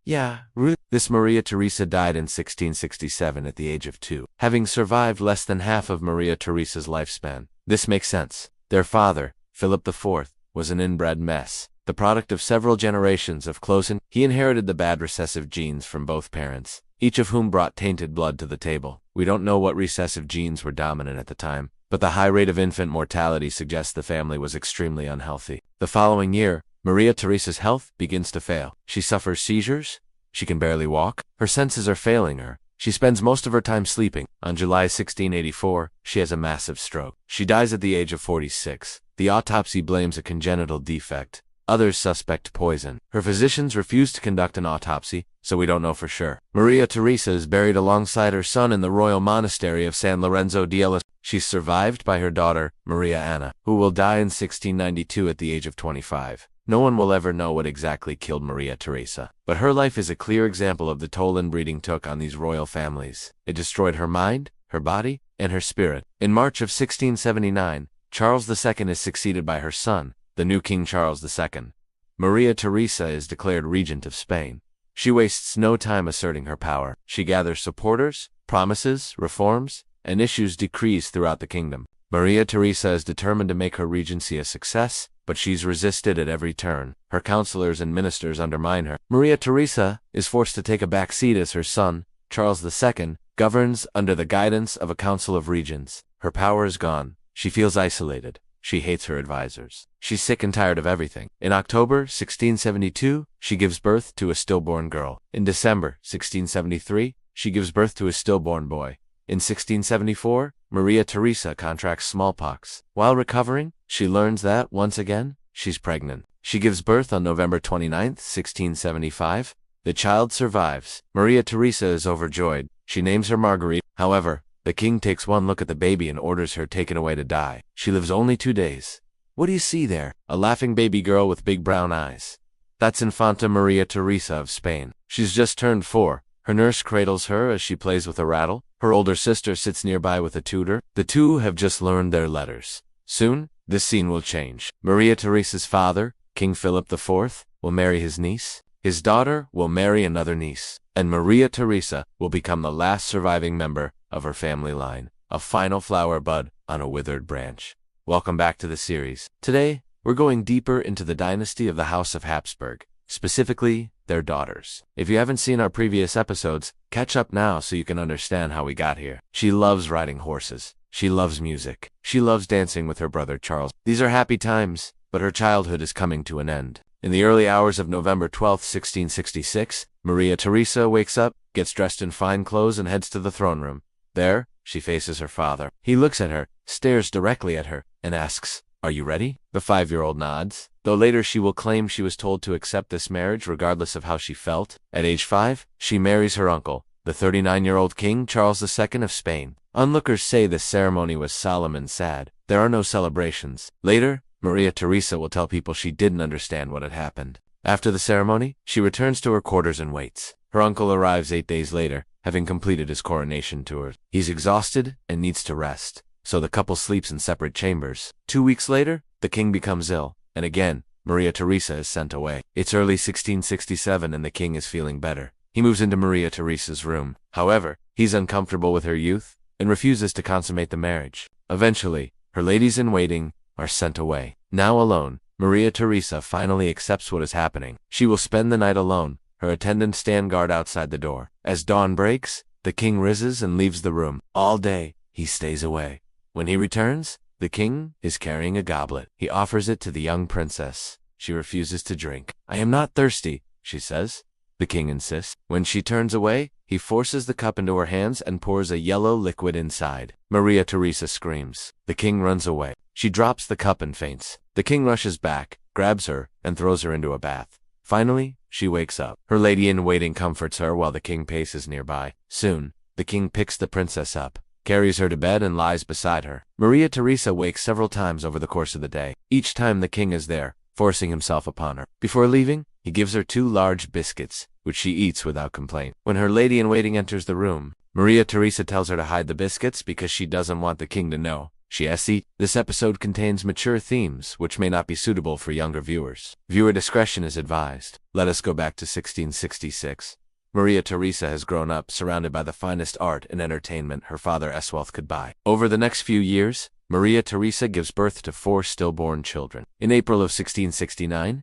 A: This Maria Theresa died in 1667 at the age of 2, having survived less than half of Maria Theresa's lifespan. This makes sense. Their father, Philip IV, was an inbred mess, the product of several generations of he inherited the bad recessive genes from both parents, each of whom brought tainted blood to the table. We don't know what recessive genes were dominant at the time, but the high rate of infant mortality suggests the family was extremely unhealthy. The following year, Maria Theresa's health begins to fail. She suffers seizures. She can barely walk. Her senses are failing her. She spends most of her time sleeping. On July 1684, she has a massive stroke. She dies at the age of 46. The autopsy blames a congenital defect. Others suspect poison. Her physicians refuse to conduct an autopsy, so we don't know for sure. Maria Theresa is buried alongside her son in the royal monastery of San Lorenzo di Ella. She's survived by her daughter, Maria Anna, who will die in 1692 at the age of 25. No one will ever know what exactly killed Maria Theresa, but her life is a clear example of the toll inbreeding took on these royal families. It destroyed her mind, her body, and her spirit. In March of 1679, Charles II is succeeded by her son, the new King Charles II. Maria Theresa is declared regent of Spain. She wastes no time asserting her power. She gathers supporters, promises, reforms, and issues decrees throughout the kingdom. Maria Theresa is determined to make her regency a success, but she's resisted at every turn. Her counselors and ministers undermine her. Maria Theresa is forced to take a back seat as her son, Charles II, governs under the guidance of a council of regents. Her power is gone. She feels isolated. She hates her advisors. She's sick and tired of everything. In October 1672, she gives birth to a stillborn girl. In December 1673, she gives birth to a stillborn boy. In 1674, Maria Theresa contracts smallpox. While recovering, she learns that, once again, she's pregnant. She gives birth on November 29, 1675. The child survives. Maria Theresa is overjoyed. She names her Marguerite. However, the king takes one look at the baby and orders her taken away to die. She lives only 2 days. What do you see there? A laughing baby girl with big brown eyes. That's Infanta Maria Theresa of Spain. She's just turned 4. Her nurse cradles her as she plays with a rattle. Her older sister sits nearby with a tutor. The two have just learned their letters. Soon, this scene will change. Maria Theresa's father, King Philip IV, will marry his niece. His daughter will marry another niece. And Maria Theresa will become the last surviving member of her family line. A final flower bud on a withered branch. Welcome back to the series. Today, we're going deeper into the dynasty of the House of Habsburg, specifically their daughters. If you haven't seen our previous episodes, catch up now so you can understand how we got here. She loves riding horses. She loves music. She loves dancing with her brother Charles. These are happy times, but her childhood is coming to an end. In the early hours of November 12, 1666, Maria Theresa wakes up, gets dressed in fine clothes and heads to the throne room. There, she faces her father. He looks at her, stares directly at her, and asks, "Are you ready?" The 5-year-old nods, though later she will claim she was told to accept this marriage regardless of how she felt. At age 5, she marries her uncle, the 39-year-old King Charles II of Spain. Onlookers say this ceremony was solemn and sad. There are no celebrations. Later, Maria Theresa will tell people she didn't understand what had happened. After the ceremony, she returns to her quarters and waits. Her uncle arrives 8 days later, having completed his coronation tour. He's exhausted and needs to rest, so the couple sleeps in separate chambers. 2 weeks later, the king becomes ill, and again, Maria Theresa is sent away. It's early 1667 and the king is feeling better. He moves into Maria Theresa's room. However, he's uncomfortable with her youth and refuses to consummate the marriage. Eventually, her ladies-in-waiting are sent away. Now alone, Maria Theresa finally accepts what is happening. She will spend the night alone. Her attendants stand guard outside the door. As dawn breaks, the king rises and leaves the room. All day, he stays away. When he returns, the king is carrying a goblet. He offers it to the young princess. She refuses to drink. "I am not thirsty," she says. The king insists. When she turns away, he forces the cup into her hands and pours a yellow liquid inside. Maria Theresa screams. The king runs away. She drops the cup and faints. The king rushes back, grabs her, and throws her into a bath. Finally, she wakes up. Her lady-in-waiting comforts her while the king paces nearby. Soon, the king picks the princess up, carries her to bed, and lies beside her. Maria Theresa wakes several times over the course of the day. Each time the king is there, forcing himself upon her. Before leaving, he gives her 2 large biscuits, which she eats without complaint. When her lady-in-waiting enters the room, Maria Theresa tells her to hide the biscuits because she doesn't want the king to know. She has to eat. This episode contains mature themes, which may not be suitable for younger viewers. Viewer discretion is advised. Let us go back to 1666. Maria Theresa has grown up surrounded by the finest art and entertainment her father's wealth could buy. Over the next few years, Maria Theresa gives birth to 4 stillborn children. In April of 1669,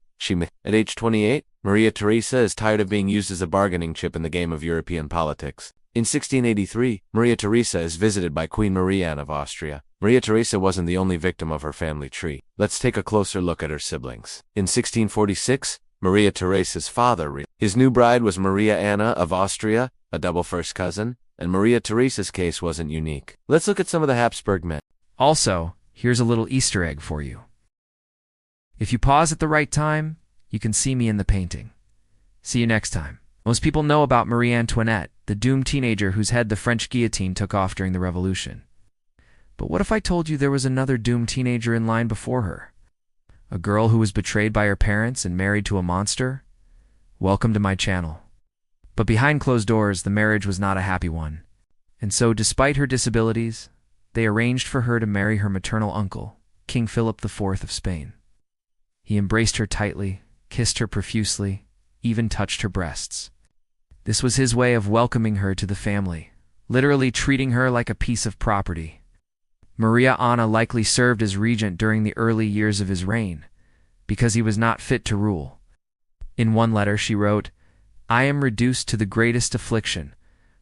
A: at age 28, Maria Theresa is tired of being used as a bargaining chip in the game of European politics. In 1683, Maria Theresa is visited by Queen Marie Anne of Austria. Maria Theresa wasn't the only victim of her family tree. Let's take a closer look at her siblings. In 1646, Maria Theresa's father, his new bride was Maria Anna of Austria, a double first cousin, and Maria Theresa's case wasn't unique. Let's look at some of the Habsburg men.
B: Also, here's a little Easter egg for you. If you pause at the right time, you can see me in the painting. See you next time. Most people know about Marie Antoinette, the doomed teenager whose head the French guillotine took off during the Revolution. But what if I told you there was another doomed teenager in line before her? A girl who was betrayed by her parents and married to a monster? Welcome to my channel. But behind closed doors, the marriage was not a happy one. And so, despite her disabilities, they arranged for her to marry her maternal uncle, King Philip IV of Spain. He embraced her tightly, kissed her profusely, even touched her breasts. This was his way of welcoming her to the family, literally treating her like a piece of property. Maria Anna likely served as regent during the early years of his reign, because he was not fit to rule. In one letter she wrote, "I am reduced to the greatest affliction,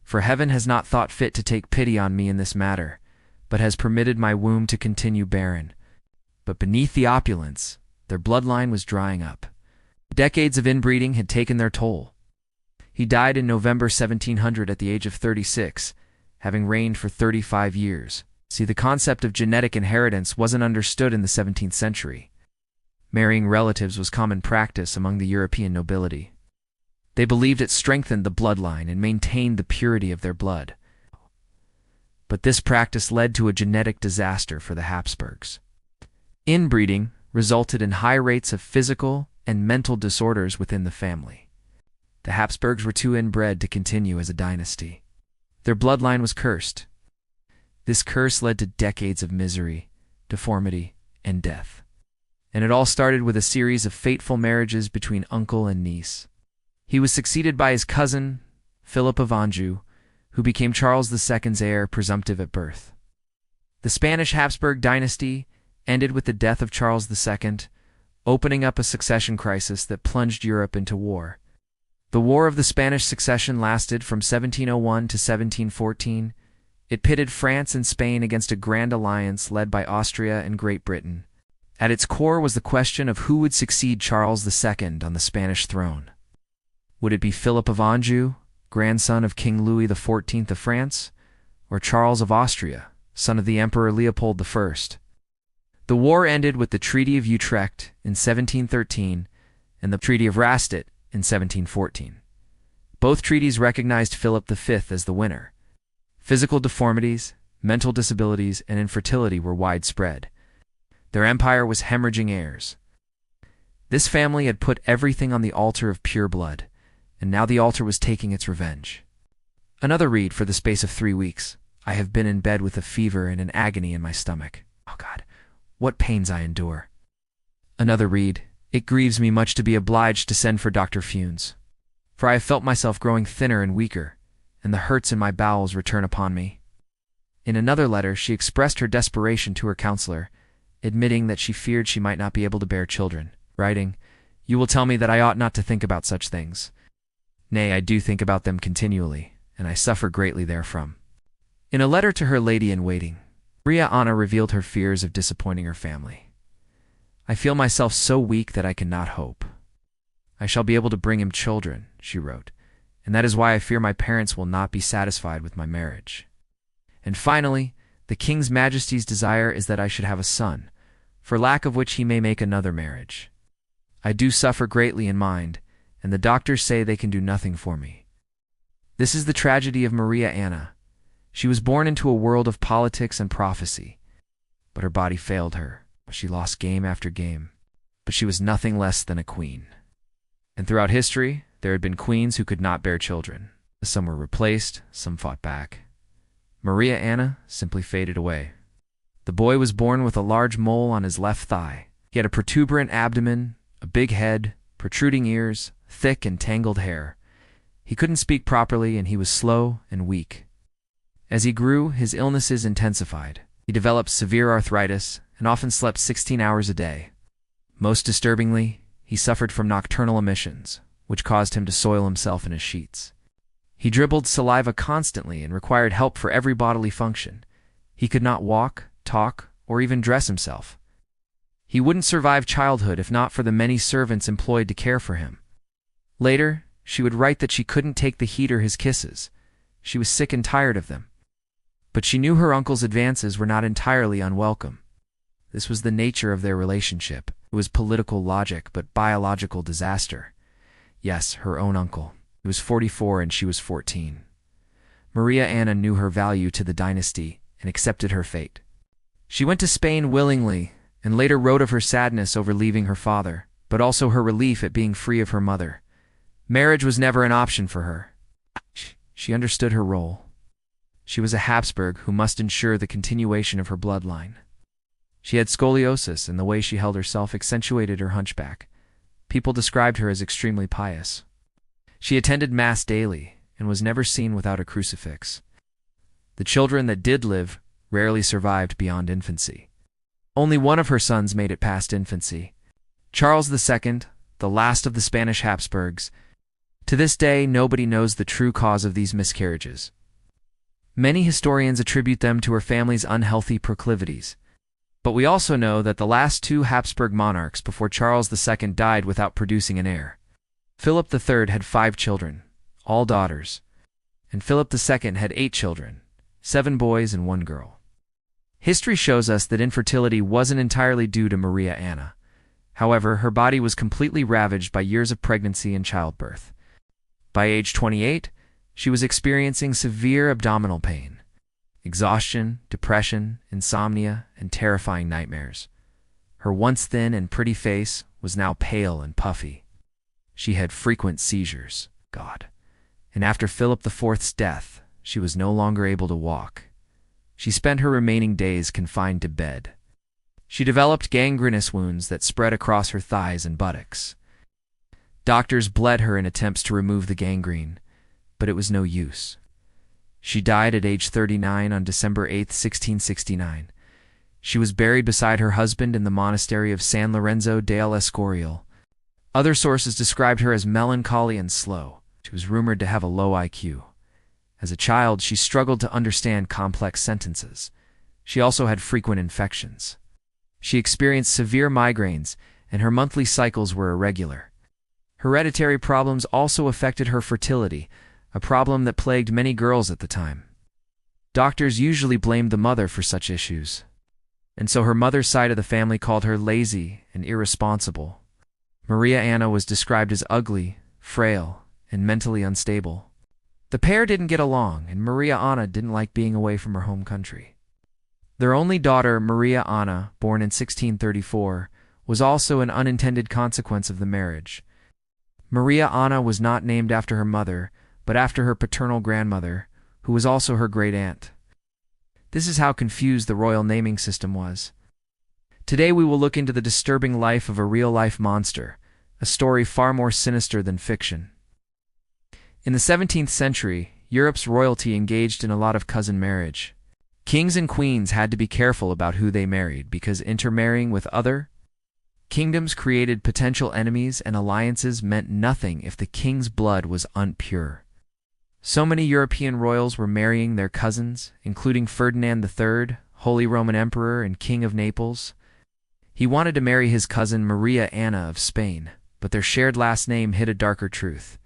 B: for heaven has not thought fit to take pity on me in this matter, but has permitted my womb to continue barren." But beneath the opulence, their bloodline was drying up. Decades of inbreeding had taken their toll. He died in November 1700 at the age of 36, having reigned for 35 years. See, the concept of genetic inheritance wasn't understood in the 17th century. Marrying relatives was common practice among the European nobility. They believed it strengthened the bloodline and maintained the purity of their blood. But this practice led to a genetic disaster for the Habsburgs. Inbreeding resulted in high rates of physical and mental disorders within the family. The Habsburgs were too inbred to continue as a dynasty. Their bloodline was cursed. This curse led to decades of misery, deformity, and death. And it all started with a series of fateful marriages between uncle and niece. He was succeeded by his cousin, Philip of Anjou, who became Charles II's heir presumptive at birth. The Spanish Habsburg dynasty ended with the death of Charles II, opening up a succession crisis that plunged Europe into war. The War of the Spanish Succession lasted from 1701 to 1714. It pitted France and Spain against a grand alliance led by Austria and Great Britain. At its core was the question of who would succeed Charles II on the Spanish throne. Would it be Philip of Anjou, grandson of King Louis XIV of France, or Charles of Austria, son of the Emperor Leopold I? The war ended with the Treaty of Utrecht in 1713 and the Treaty of Rastatt in 1714. Both treaties recognized Philip V as the winner. Physical deformities, mental disabilities, and infertility were widespread. Their empire was hemorrhaging heirs. This family had put everything on the altar of pure blood, and now the altar was taking its revenge. Another read: for the space of 3 weeks, I have been in bed with a fever and an agony in my stomach. Oh God, what pains I endure. Another read: It grieves me much to be obliged to send for Dr. Funes, for I have felt myself growing thinner and weaker, and the hurts in my bowels return upon me." In another letter, she expressed her desperation to her counselor, admitting that she feared she might not be able to bear children, writing, "You will tell me that I ought not to think about such things. Nay, I do think about them continually, and I suffer greatly therefrom." In a letter to her lady-in-waiting, Maria Anna revealed her fears of disappointing her family. "I feel myself so weak that I cannot hope. I shall be able to bring him children," she wrote, "and that is why I fear my parents will not be satisfied with my marriage. And finally, the King's Majesty's desire is that I should have a son, for lack of which he may make another marriage. I do suffer greatly in mind, and the doctors say they can do nothing for me." This is the tragedy of Maria Anna. She was born into a world of politics and prophecy, but her body failed her. She lost game after game, but she was nothing less than a queen. And throughout history, there had been queens who could not bear children. Some were replaced, some fought back. Maria Anna simply faded away. The boy was born with a large mole on his left thigh. He had a protuberant abdomen, a big head, protruding ears, thick and tangled hair. He couldn't speak properly, and he was slow and weak. As he grew, his illnesses intensified. He developed severe arthritis and often slept 16 hours a day. Most disturbingly, he suffered from nocturnal emissions, which caused him to soil himself in his sheets. He dribbled saliva constantly and required help for every bodily function. He could not walk, talk, or even dress himself. He wouldn't survive childhood if not for the many servants employed to care for him. Later, she would write that she couldn't take the heat or his kisses. She was sick and tired of them. But she knew her uncle's advances were not entirely unwelcome. This was the nature of their relationship. It was political logic, but biological disaster. Yes, her own uncle. He was 44 and she was 14. Maria Anna knew her value to the dynasty and accepted her fate. She went to Spain willingly and later wrote of her sadness over leaving her father, but also her relief at being free of her mother. Marriage was never an option for her. She understood her role. She was a Habsburg who must ensure the continuation of her bloodline. She had scoliosis, and the way she held herself accentuated her hunchback. People described her as extremely pious. She attended Mass daily and was never seen without a crucifix. The children that did live rarely survived beyond infancy. Only one of her sons made it past infancy. Charles II, the last of the Spanish Habsburgs. To this day, nobody knows the true cause of these miscarriages. Many historians attribute them to her family's unhealthy proclivities. But we also know that the last two Habsburg monarchs before Charles II died without producing an heir. Philip III had 5 children, all daughters, and Philip II had 8 children, 7 boys and 1 girl. History shows us that infertility wasn't entirely due to Maria Anna. However, her body was completely ravaged by years of pregnancy and childbirth. By age 28, she was experiencing severe abdominal pain, exhaustion, depression, insomnia, and terrifying nightmares. Her once thin and pretty face was now pale and puffy. She had frequent seizures, and after Philip IV's death, she was no longer able to walk. She spent her remaining days confined to bed. She developed gangrenous wounds that spread across her thighs and buttocks. Doctors bled her in attempts to remove the gangrene, but it was no use. She died at age 39 on December 8, 1669. She was buried beside her husband in the monastery of San Lorenzo del Escorial. Other sources described her as melancholy and slow. She was rumored to have a low IQ. As a child, she struggled to understand complex sentences. She also had frequent infections. She experienced severe migraines, and her monthly cycles were irregular. Hereditary problems also affected her fertility, a problem that plagued many girls at the time. Doctors usually blamed the mother for such issues, and so her mother's side of the family called her lazy and irresponsible. Maria Anna was described as ugly, frail, and mentally unstable. The pair didn't get along, and Maria Anna didn't like being away from her home country. Their only daughter, Maria Anna, born in 1634, was also an unintended consequence of the marriage. Maria Anna was not named after her mother, but after her paternal grandmother, who was also her great-aunt. This is how confused the royal naming system was. Today we will look into the disturbing life of a real-life monster, a story far more sinister than fiction. In the 17th century, Europe's royalty engaged in a lot of cousin marriage. Kings and queens had to be careful about who they married because intermarrying with other kingdoms created potential enemies, and alliances meant nothing if the king's blood was impure. So many European royals were marrying their cousins, including Ferdinand III, Holy Roman Emperor and King of Naples. He wanted to marry his cousin Maria Anna of Spain, but their shared last name hid a darker truth.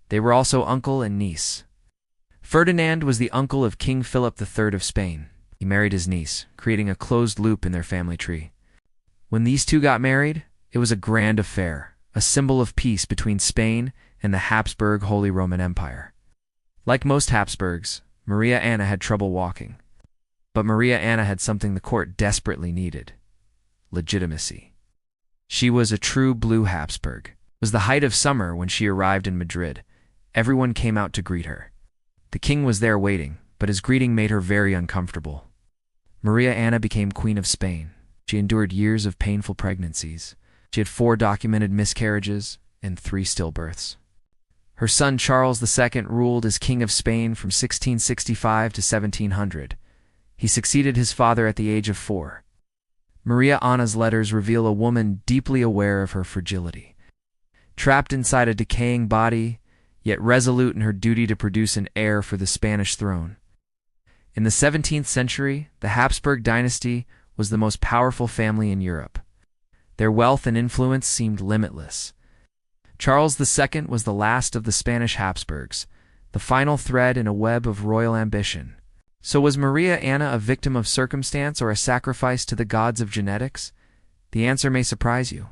B: They were also uncle and niece. Ferdinand was the uncle of King Philip III of Spain. He married his niece, creating a closed loop in their family tree. When these two got married, it was a grand affair, a symbol of peace between Spain and the Habsburg Holy Roman Empire. Like most Habsburgs, Maria Anna had trouble walking. But Maria Anna had something the court desperately needed: legitimacy. She was a true blue Habsburg. It was the height of summer when she arrived in Madrid. Everyone came out to greet her. The king was there waiting, but his greeting made her very uncomfortable. Maria Anna became Queen of Spain. She endured years of painful pregnancies. She had 4 documented miscarriages and 3 stillbirths. Her son Charles II ruled as King of Spain from 1665 to 1700. He succeeded his father at the age of 4. Maria Anna's letters reveal a woman deeply aware of her fragility. Trapped inside a decaying body, yet resolute in her duty to produce an heir for the Spanish throne. In the 17th century, the Habsburg dynasty was the most powerful family in Europe. Their wealth and influence seemed limitless. Charles II was the last of the Spanish Habsburgs, the final thread in a web of royal ambition. So was Maria Anna a victim of circumstance or a sacrifice to the gods of genetics? The answer may surprise you.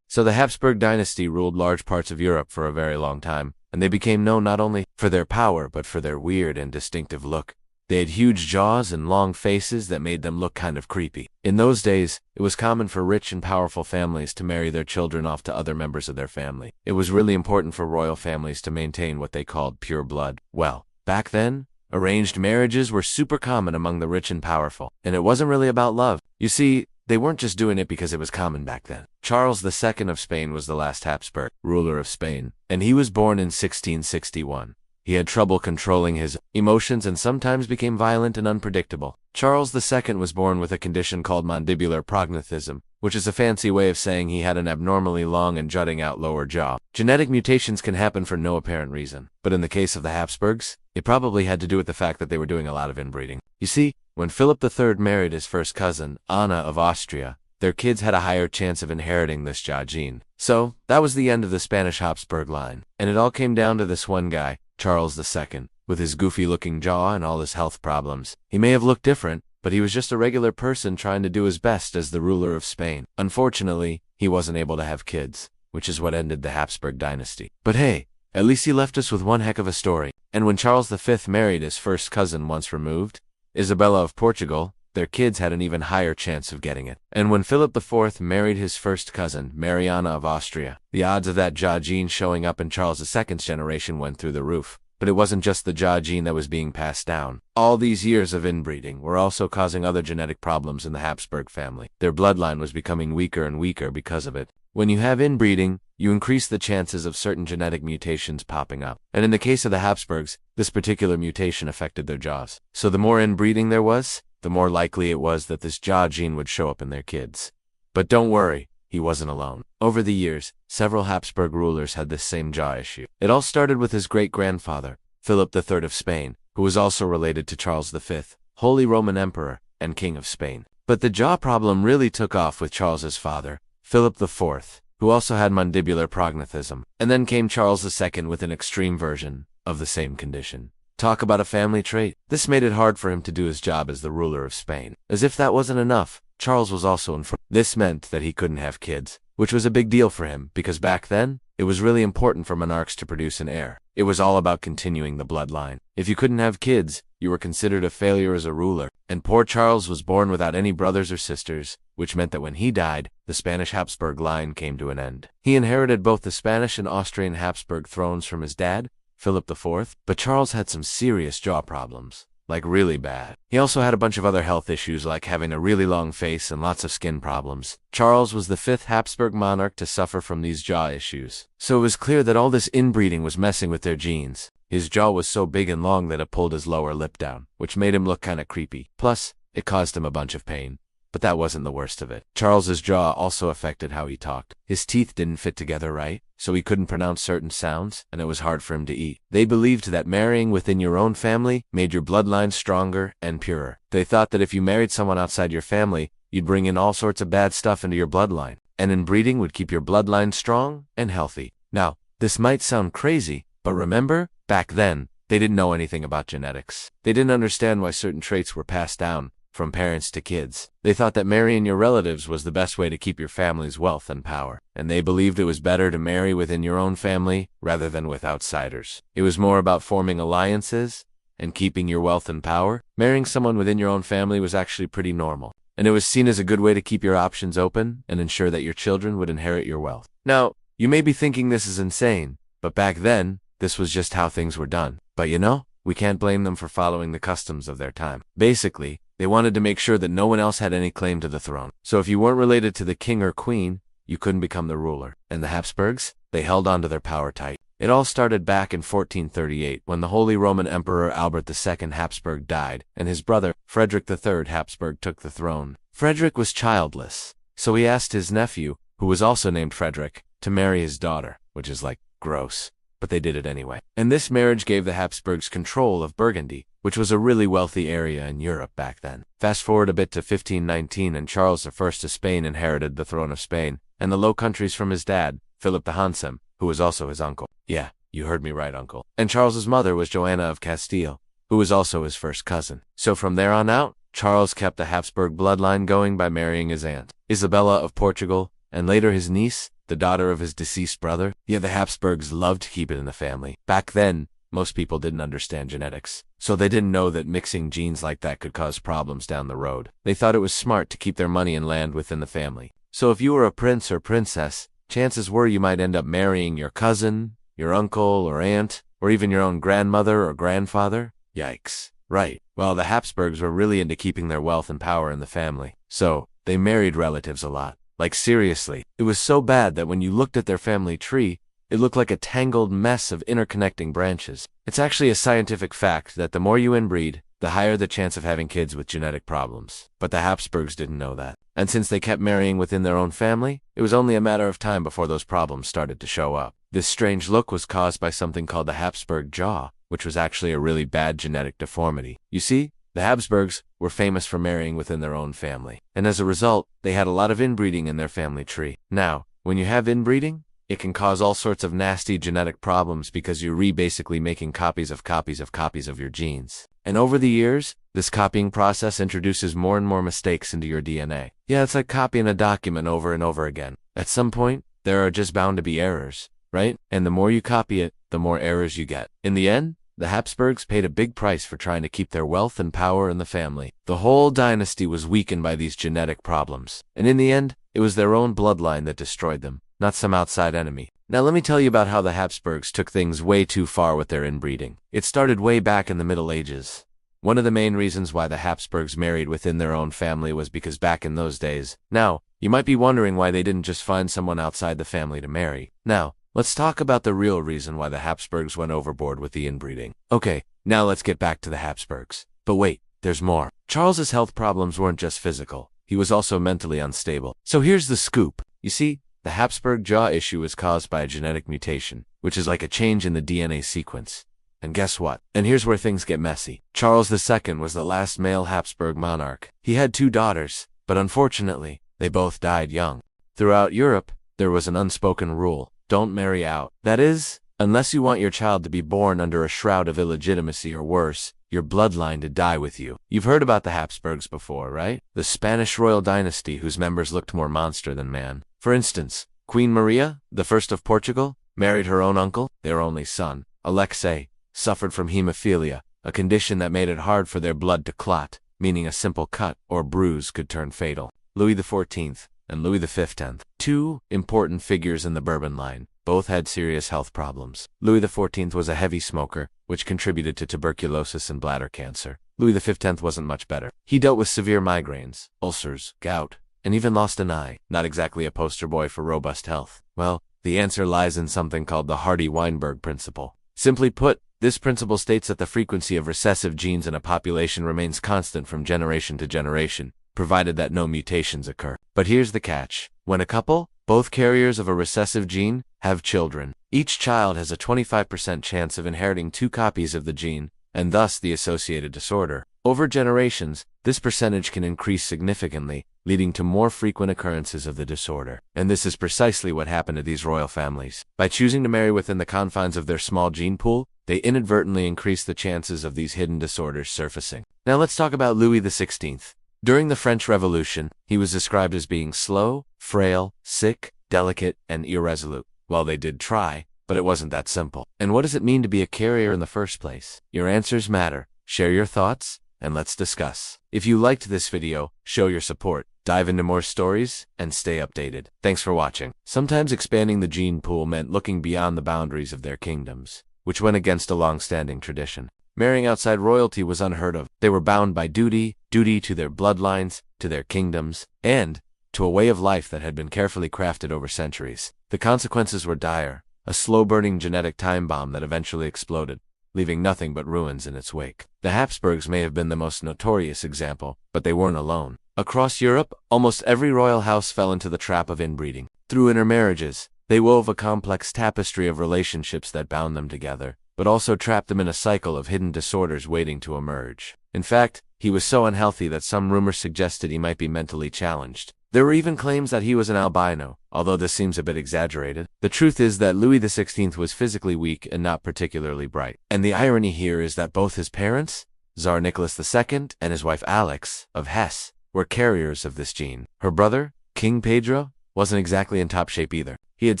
A: So the Habsburg dynasty ruled large parts of Europe for a very long time, and they became known not only for their power but for their weird and distinctive look. They had huge jaws and long faces that made them look kind of creepy. In those days, it was common for rich and powerful families to marry their children off to other members of their family. It was really important for royal families to maintain what they called pure blood. Well, back then, arranged marriages were super common among the rich and powerful, and it wasn't really about love. You see, they weren't just doing it because it was common back then. Charles II of Spain was the last Habsburg ruler of Spain, and he was born in 1661. He had trouble controlling his emotions and sometimes became violent and unpredictable. Charles II was born with a condition called mandibular prognathism, which is a fancy way of saying he had an abnormally long and jutting out lower jaw. Genetic mutations can happen for no apparent reason, but in the case of the Habsburgs, it probably had to do with the fact that they were doing a lot of inbreeding. You see, when Philip III married his first cousin, Anna of Austria, their kids had a higher chance of inheriting this jaw gene. So, that was the end of the Spanish Habsburg line, and it all came down to this one guy, Charles II, with his goofy-looking jaw and all his health problems. He may have looked different, but he was just a regular person trying to do his best as the ruler of Spain. Unfortunately, he wasn't able to have kids, which is what ended the Habsburg dynasty. But hey, at least he left us with one heck of a story. And when Charles V married his first cousin once removed, Isabella of Portugal, their kids had an even higher chance of getting it. And when Philip IV married his first cousin, Mariana of Austria, the odds of that jaw gene showing up in Charles II's generation went through the roof. But it wasn't just the jaw gene that was being passed down. All these years of inbreeding were also causing other genetic problems in the Habsburg family. Their bloodline was becoming weaker and weaker because of it. When you have inbreeding, you increase the chances of certain genetic mutations popping up. And in the case of the Habsburgs, this particular mutation affected their jaws. So the more inbreeding there was, the more likely it was that this jaw gene would show up in their kids. But don't worry, he wasn't alone. Over the years, several Habsburg rulers had this same jaw issue. It all started with his great-grandfather, Philip III of Spain, who was also related to Charles V, Holy Roman Emperor and King of Spain. But the jaw problem really took off with Charles's father, Philip IV, who also had mandibular prognathism. And then came Charles II with an extreme version of the same condition. Talk about a family trait. This made it hard for him to do his job as the ruler of Spain. As if that wasn't enough, Charles was also infertile. This meant that he couldn't have kids, which was a big deal for him, because back then, it was really important for monarchs to produce an heir. It was all about continuing the bloodline. If you couldn't have kids, you were considered a failure as a ruler, and poor Charles was born without any brothers or sisters, which meant that when he died, the Spanish Habsburg line came to an end. He inherited both the Spanish and Austrian Habsburg thrones from his dad, Philip IV, but Charles had some serious jaw problems. like really bad. He also had a bunch of other health issues like having a really long face and lots of skin problems. Charles was the fifth Habsburg monarch to suffer from these jaw issues. So it was clear that all this inbreeding was messing with their genes. His jaw was so big and long that it pulled his lower lip down, which made him look kinda creepy. Plus, it caused him a bunch of pain. But that wasn't the worst of it. Charles's jaw also affected how he talked. His teeth didn't fit together right, so he couldn't pronounce certain sounds, and it was hard for him to eat. They believed that marrying within your own family made your bloodline stronger and purer. They thought that if you married someone outside your family, you'd bring in all sorts of bad stuff into your bloodline, and inbreeding would keep your bloodline strong and healthy. Now, this might sound crazy, but remember, back then, they didn't know anything about genetics. They didn't understand why certain traits were passed down from parents to kids. They thought that marrying your relatives was the best way to keep your family's wealth and power, and they believed it was better to marry within your own family rather than with outsiders. It was more about forming alliances and keeping your wealth and power. Marrying someone within your own family was actually pretty normal, and it was seen as a good way to keep your options open and ensure that your children would inherit your wealth. Now, you may be thinking this is insane, but back then, this was just how things were done. But you know, we can't blame them for following the customs of their time. Basically, they wanted to make sure that no one else had any claim to the throne. So if you weren't related to the king or queen, you couldn't become the ruler. And the Habsburgs, they held on to their power tight. It all started back in 1438 when the Holy Roman Emperor Albert II Habsburg died, and his brother, Frederick III Habsburg, took the throne. Frederick was childless, so he asked his nephew, who was also named Frederick, to marry his daughter, which is like, gross. But they did it anyway. And this marriage gave the Habsburgs control of Burgundy, which was a really wealthy area in Europe back then. Fast forward a bit to 1519 and Charles I of Spain inherited the throne of Spain, and the Low Countries from his dad, Philip the Handsome, who was also his uncle. Yeah, you heard me right, uncle. And Charles's mother was Joanna of Castile, who was also his first cousin. So from there on out, Charles kept the Habsburg bloodline going by marrying his aunt, Isabella of Portugal, and later his niece, the daughter of his deceased brother. Yeah, the Habsburgs loved to keep it in the family. Back then, most people didn't understand genetics, so they didn't know that mixing genes like that could cause problems down the road. They thought it was smart to keep their money and land within the family. So if you were a prince or princess, chances were you might end up marrying your cousin, your uncle or aunt, or even your own grandmother or grandfather. Yikes. Right. Well, the Habsburgs were really into keeping their wealth and power in the family, so they married relatives a lot. Like seriously, it was so bad that when you looked at their family tree, it looked like a tangled mess of interconnecting branches. It's actually a scientific fact that the more you inbreed, the higher the chance of having kids with genetic problems. But the Habsburgs didn't know that. And since they kept marrying within their own family, it was only a matter of time before those problems started to show up. This strange look was caused by something called the Habsburg jaw, which was actually a really bad genetic deformity. You see, the Habsburgs were famous for marrying within their own family, and as a result, they had a lot of inbreeding in their family tree. Now, when you have inbreeding, it can cause all sorts of nasty genetic problems because you're basically making copies of your genes. And over the years, this copying process introduces more and more mistakes into your DNA. Yeah, it's like copying a document over and over again. At some point, there are just bound to be errors, right? And the more you copy it, the more errors you get. In the end, the Habsburgs paid a big price for trying to keep their wealth and power in the family. The whole dynasty was weakened by these genetic problems, and in the end, it was their own bloodline that destroyed them, not some outside enemy. Now let me tell you about how the Habsburgs took things way too far with their inbreeding. It started way back in the Middle Ages. One of the main reasons why the Habsburgs married within their own family was because back in those days. Now, you might be wondering why they didn't just find someone outside the family to marry. Now, let's talk about the real reason why the Habsburgs went overboard with the inbreeding. Okay, now let's get back to the Habsburgs. But wait, there's more. Charles's health problems weren't just physical. He was also mentally unstable. So here's the scoop. You see, the Habsburg jaw issue is caused by a genetic mutation, which is like a change in the DNA sequence. And guess what? And here's where things get messy. Charles II was the last male Habsburg monarch. He had 2 daughters, but unfortunately, they both died young. Throughout Europe, there was an unspoken rule: don't marry out. That is, unless you want your child to be born under a shroud of illegitimacy or worse, your bloodline to die with you. You've heard about the Habsburgs before, right? The Spanish royal dynasty whose members looked more monster than man. For instance, Queen Maria, the first of Portugal, married her own uncle. Their only son, Alexei, suffered from hemophilia, a condition that made it hard for their blood to clot, meaning a simple cut or bruise could turn fatal. Louis XIV and Louis XV, 2 important figures in the Bourbon line, both had serious health problems. Louis XIV was a heavy smoker, which contributed to tuberculosis and bladder cancer. Louis XV wasn't much better. He dealt with severe migraines, ulcers, gout, and even lost an eye. Not exactly a poster boy for robust health. Well, the answer lies in something called the Hardy-Weinberg principle. Simply put, this principle states that the frequency of recessive genes in a population remains constant from generation to generation, provided that no mutations occur. But here's the catch. When a couple, both carriers of a recessive gene, have children, each child has a 25% chance of inheriting 2 copies of the gene, and thus the associated disorder. Over generations, this percentage can increase significantly, leading to more frequent occurrences of the disorder. And this is precisely what happened to these royal families. By choosing to marry within the confines of their small gene pool, they inadvertently increase the chances of these hidden disorders surfacing. Now let's talk about Louis XVI. During the French Revolution, he was described as being slow, frail, sick, delicate, and irresolute. Well, they did try, but it wasn't that simple. And what does it mean to be a carrier in the first place? Your answers matter. Share your thoughts, and let's discuss. If you liked this video, show your support, dive into more stories, and stay updated. Thanks for watching. Sometimes expanding the gene pool meant looking beyond the boundaries of their kingdoms, which went against a long-standing tradition. Marrying outside royalty was unheard of. They were bound by duty to their bloodlines, to their kingdoms, and to a way of life that had been carefully crafted over centuries. The consequences were dire, a slow-burning genetic time bomb that eventually exploded, leaving nothing but ruins in its wake. The Habsburgs may have been the most notorious example, but they weren't alone. Across Europe, almost every royal house fell into the trap of inbreeding. Through intermarriages, they wove a complex tapestry of relationships that bound them together, but also trapped them in a cycle of hidden disorders waiting to emerge. In fact, he was so unhealthy that some rumors suggested he might be mentally challenged. There were even claims that he was an albino, although this seems a bit exaggerated. The truth is that Louis XVI was physically weak and not particularly bright. And the irony here is that both his parents, Tsar Nicholas II and his wife Alex, of Hesse, were carriers of this gene. Her brother, King Pedro, wasn't exactly in top shape either. He had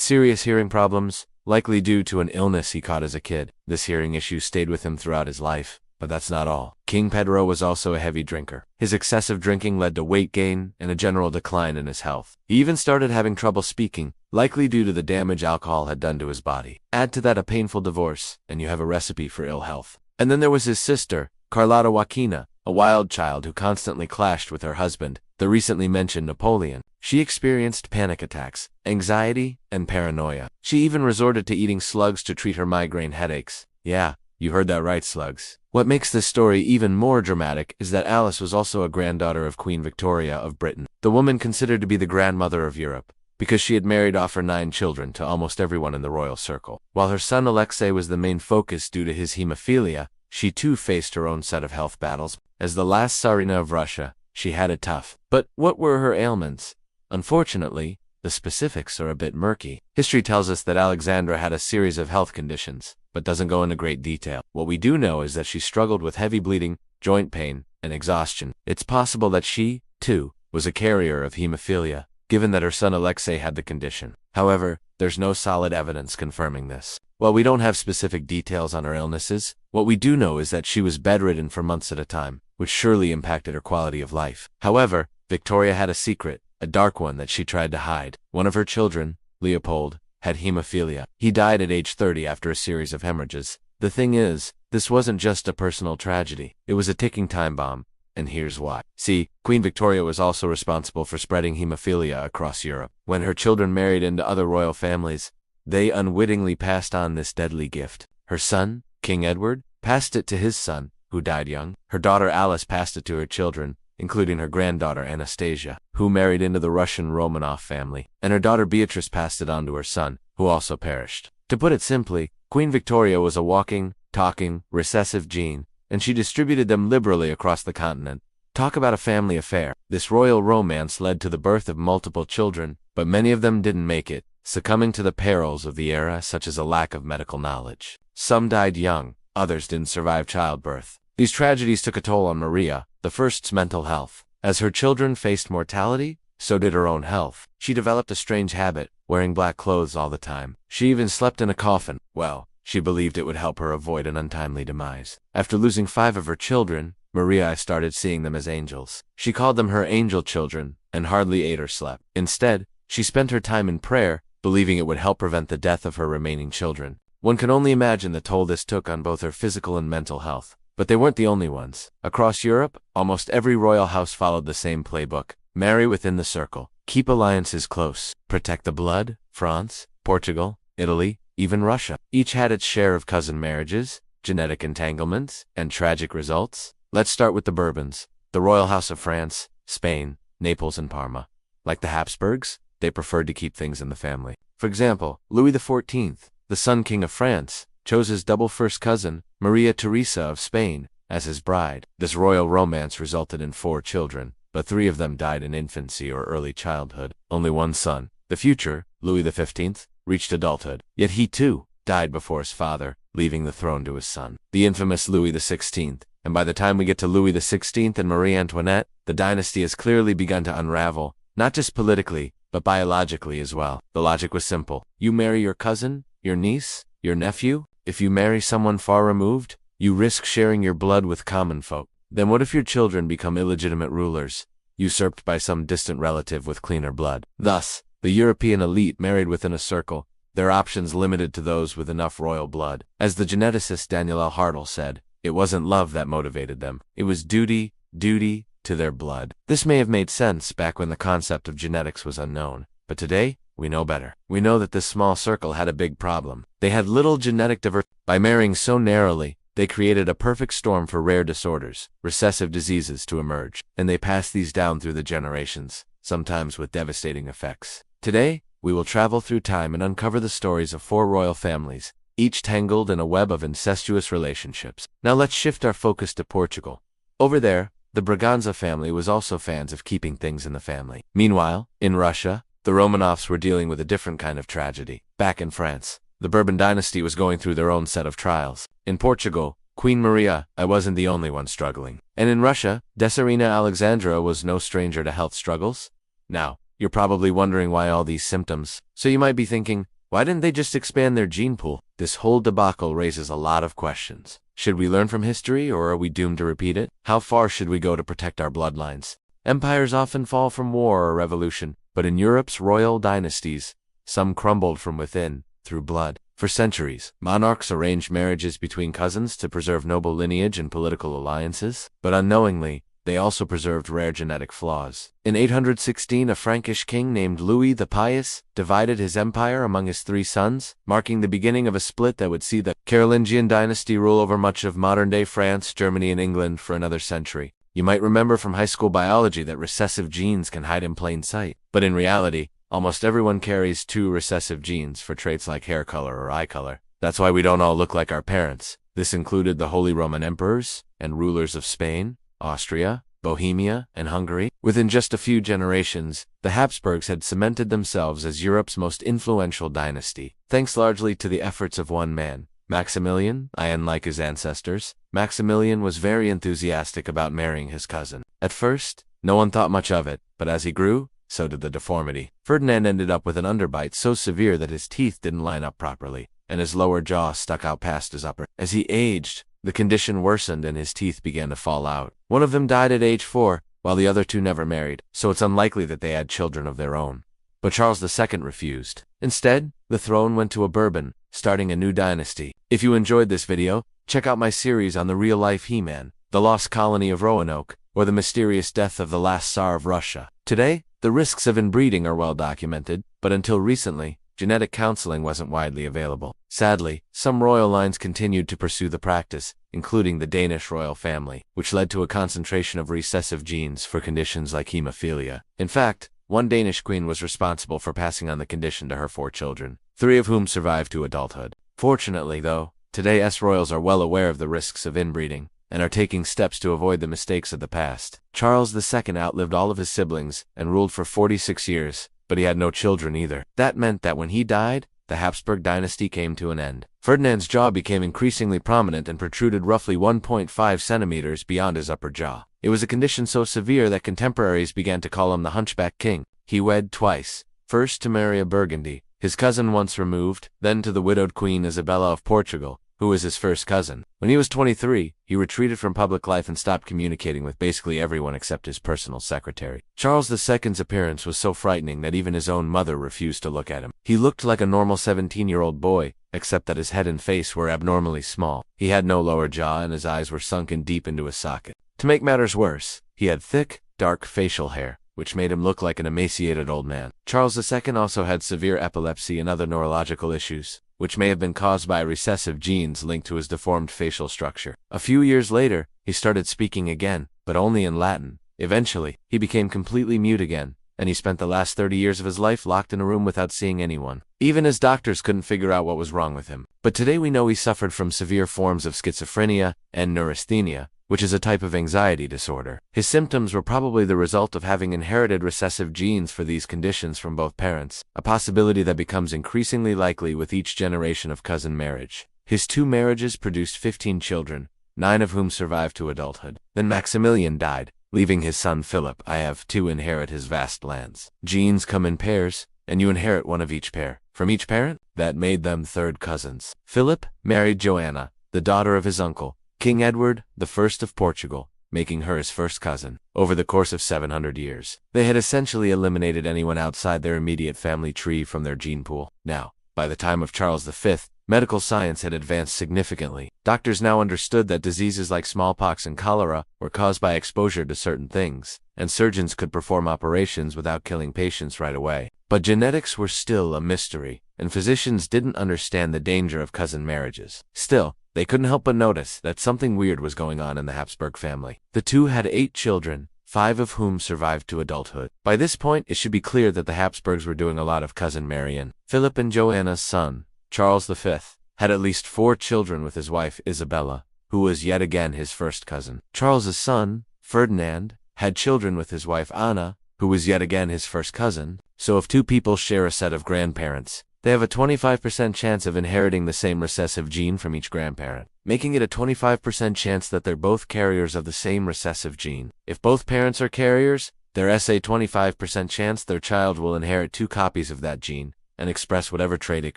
A: serious hearing problems, likely due to an illness he caught as a kid. This hearing issue stayed with him throughout his life. But that's not all. King Pedro was also a heavy drinker. His excessive drinking led to weight gain and a general decline in his health. He even started having trouble speaking, likely due to the damage alcohol had done to his body. Add to that a painful divorce, and you have a recipe for ill health. And then there was his sister, Carlotta Joaquina, a wild child who constantly clashed with her husband, the recently mentioned Napoleon. She experienced panic attacks, anxiety, and paranoia. She even resorted to eating slugs to treat her migraine headaches. Yeah, you heard that right, slugs. What makes this story even more dramatic is that Alice was also a granddaughter of Queen Victoria of Britain, the woman considered to be the grandmother of Europe, because she had married off her 9 children to almost everyone in the royal circle. While her son Alexei was the main focus due to his hemophilia, she too faced her own set of health battles. As the last Tsarina of Russia, she had it tough. But what were her ailments? Unfortunately, the specifics are a bit murky. History tells us that Alexandra had a series of health conditions, but doesn't go into great detail. What we do know is that she struggled with heavy bleeding, joint pain, and exhaustion. It's possible that she, too, was a carrier of hemophilia, given that her son Alexei had the condition. However, there's no solid evidence confirming this. While we don't have specific details on her illnesses, what we do know is that she was bedridden for months at a time, which surely impacted her quality of life. However, Victoria had a secret, a dark one that she tried to hide. One of her children, Leopold, had hemophilia. He died at age 30 after a series of hemorrhages. The thing is, this wasn't just a personal tragedy. It was a ticking time bomb, and here's why. See, Queen Victoria was also responsible for spreading hemophilia across Europe. When her children married into other royal families, they unwittingly passed on this deadly gift. Her son, King Edward, passed it to his son, who died young. Her daughter Alice passed it to her children, including her granddaughter Anastasia, who married into the Russian Romanov family, and her daughter Beatrice passed it on to her son, who also perished. To put it simply, Queen Victoria was a walking, talking, recessive gene, and she distributed them liberally across the continent. Talk about a family affair. This royal romance led to the birth of multiple children, but many of them didn't make it, succumbing to the perils of the era, such as a lack of medical knowledge. Some died young, others didn't survive childbirth. These tragedies took a toll on Maria, the first's mental health. As her children faced mortality, so did her own health. She developed a strange habit, wearing black clothes all the time. She even slept in a coffin. Well, she believed it would help her avoid an untimely demise. After losing 5 of her children, Maria started seeing them as angels. She called them her angel children, and hardly ate or slept. Instead, she spent her time in prayer, believing it would help prevent the death of her remaining children. One can only imagine the toll this took on both her physical and mental health. But they weren't the only ones. Across Europe, almost every royal house followed the same playbook. Marry within the circle. Keep alliances close. Protect the blood. France, Portugal, Italy, even Russia. Each had its share of cousin marriages, genetic entanglements, and tragic results. Let's start with the Bourbons, the royal house of France, Spain, Naples, and Parma. Like the Habsburgs, they preferred to keep things in the family. For example, Louis XIV, the Sun King of France, chose his double first cousin, Maria Theresa of Spain, as his bride. This royal romance resulted in 4 children, but 3 of them died in infancy or early childhood. Only one son, the future Louis XV, reached adulthood. Yet he too died before his father, leaving the throne to his son, the infamous Louis XVI. And by the time we get to Louis XVI and Marie Antoinette, the dynasty has clearly begun to unravel, not just politically, but biologically as well. The logic was simple. You marry your cousin, your niece, your nephew. If you marry someone far removed, you risk sharing your blood with common folk. Then what if your children become illegitimate rulers, usurped by some distant relative with cleaner blood? Thus, the European elite married within a circle, their options limited to those with enough royal blood. As the geneticist Daniel L. Hartle said, it wasn't love that motivated them. It was duty to their blood. This may have made sense back when the concept of genetics was unknown, but today, we know better. We know that this small circle had a big problem. They had little genetic diversity. By marrying so narrowly, they created a perfect storm for rare disorders, recessive diseases to emerge, and they passed these down through the generations, sometimes with devastating effects. Today, we will travel through time and uncover the stories of 4 royal families, each tangled in a web of incestuous relationships. Now let's shift our focus to Portugal. Over there, the Braganza family was also fans of keeping things in the family. Meanwhile, in Russia, the Romanovs were dealing with a different kind of tragedy. Back in France, the Bourbon dynasty was going through their own set of trials. In Portugal, Queen Maria, I wasn't the only one struggling. And in Russia, Desarina Alexandra was no stranger to health struggles. Now, you're probably wondering why all these symptoms. So you might be thinking, why didn't they just expand their gene pool? This whole debacle raises a lot of questions. Should we learn from history, or are we doomed to repeat it? How far should we go to protect our bloodlines? Empires often fall from war or revolution, but in Europe's royal dynasties, some crumbled from within, through blood. For centuries, monarchs arranged marriages between cousins to preserve noble lineage and political alliances, but unknowingly, they also preserved rare genetic flaws. In 816, a Frankish king named Louis the Pious divided his empire among his 3 sons, marking the beginning of a split that would see the Carolingian dynasty rule over much of modern-day France, Germany, and England for another century. You might remember from high school biology that recessive genes can hide in plain sight. But in reality, almost everyone carries 2 recessive genes for traits like hair color or eye color. That's why we don't all look like our parents. This included the Holy Roman Emperors and rulers of Spain, Austria, Bohemia, and Hungary. Within just a few generations, the Habsburgs had cemented themselves as Europe's most influential dynasty, thanks largely to the efforts of one man, Maximilian. Unlike his ancestors, Maximilian was very enthusiastic about marrying his cousin. At first, no one thought much of it, but as he grew, so did the deformity. Ferdinand ended up with an underbite so severe that his teeth didn't line up properly, and his lower jaw stuck out past his upper. As he aged, the condition worsened and his teeth began to fall out. One of them died at age 4, while the other 2 never married, so it's unlikely that they had children of their own. But Charles II refused. Instead, the throne went to a Bourbon, starting a new dynasty. If you enjoyed this video, check out my series on the real-life He-Man, the lost colony of Roanoke, or the mysterious death of the last Tsar of Russia. Today, the risks of inbreeding are well documented, but until recently, genetic counseling wasn't widely available. Sadly, some royal lines continued to pursue the practice, including the Danish royal family, which led to a concentration of recessive genes for conditions like hemophilia. In fact, one Danish queen was responsible for passing on the condition to her 4 children, 3 of whom survived to adulthood. Fortunately, though, today's royals are well aware of the risks of inbreeding, and are taking steps to avoid the mistakes of the past. Charles II outlived all of his siblings and ruled for 46 years, but he had no children either. That meant that when he died, the Habsburg dynasty came to an end. Ferdinand's jaw became increasingly prominent and protruded roughly 1.5 centimeters beyond his upper jaw. It was a condition so severe that contemporaries began to call him the Hunchback King. He wed twice, first to Mary of Burgundy, his cousin once removed, then to the widowed Queen Isabella of Portugal, who was his first cousin. When he was 23, he retreated from public life and stopped communicating with basically everyone except his personal secretary. Charles II's appearance was so frightening that even his own mother refused to look at him. He looked like a normal 17-year-old boy, except that his head and face were abnormally small. He had no lower jaw and his eyes were sunken deep into his socket. To make matters worse, he had thick, dark facial hair, which made him look like an emaciated old man. Charles II also had severe epilepsy and other neurological issues, which may have been caused by recessive genes linked to his deformed facial structure. A few years later, he started speaking again, but only in Latin. Eventually, he became completely mute again, and he spent the last 30 years of his life locked in a room without seeing anyone. Even his doctors couldn't figure out what was wrong with him. But today we know he suffered from severe forms of schizophrenia and neurasthenia, which is a type of anxiety disorder. His symptoms were probably the result of having inherited recessive genes for these conditions from both parents, a possibility that becomes increasingly likely with each generation of cousin marriage. His 2 marriages produced 15 children, 9 of whom survived to adulthood. Then Maximilian died, leaving his son Philip to inherit his vast lands. Genes come in pairs, and you inherit one of each pair. From each parent, that made them third cousins. Philip married Joanna, the daughter of his uncle, King Edward I of Portugal, making her his first cousin. Over the course of 700 years, they had essentially eliminated anyone outside their immediate family tree from their gene pool. Now, by the time of Charles V, medical science had advanced significantly. Doctors now understood that diseases like smallpox and cholera were caused by exposure to certain things, and surgeons could perform operations without killing patients right away. But genetics were still a mystery, and physicians didn't understand the danger of cousin marriages. Still, they couldn't help but notice that something weird was going on in the Habsburg family. The 2 had 8 children, 5 of whom survived to adulthood. By this point, it should be clear that the Habsburgs were doing a lot of cousin marrying. Philip and Joanna's son, Charles V, had at least 4 children with his wife Isabella, who was yet again his first cousin. Charles's son, Ferdinand, had children with his wife Anna, who was yet again his first cousin. So if 2 people share a set of grandparents, they have a 25% chance of inheriting the same recessive gene from each grandparent, making it a 25% chance that they're both carriers of the same recessive gene. If both parents are carriers, there's a 25% chance their child will inherit 2 copies of that gene and express whatever trait it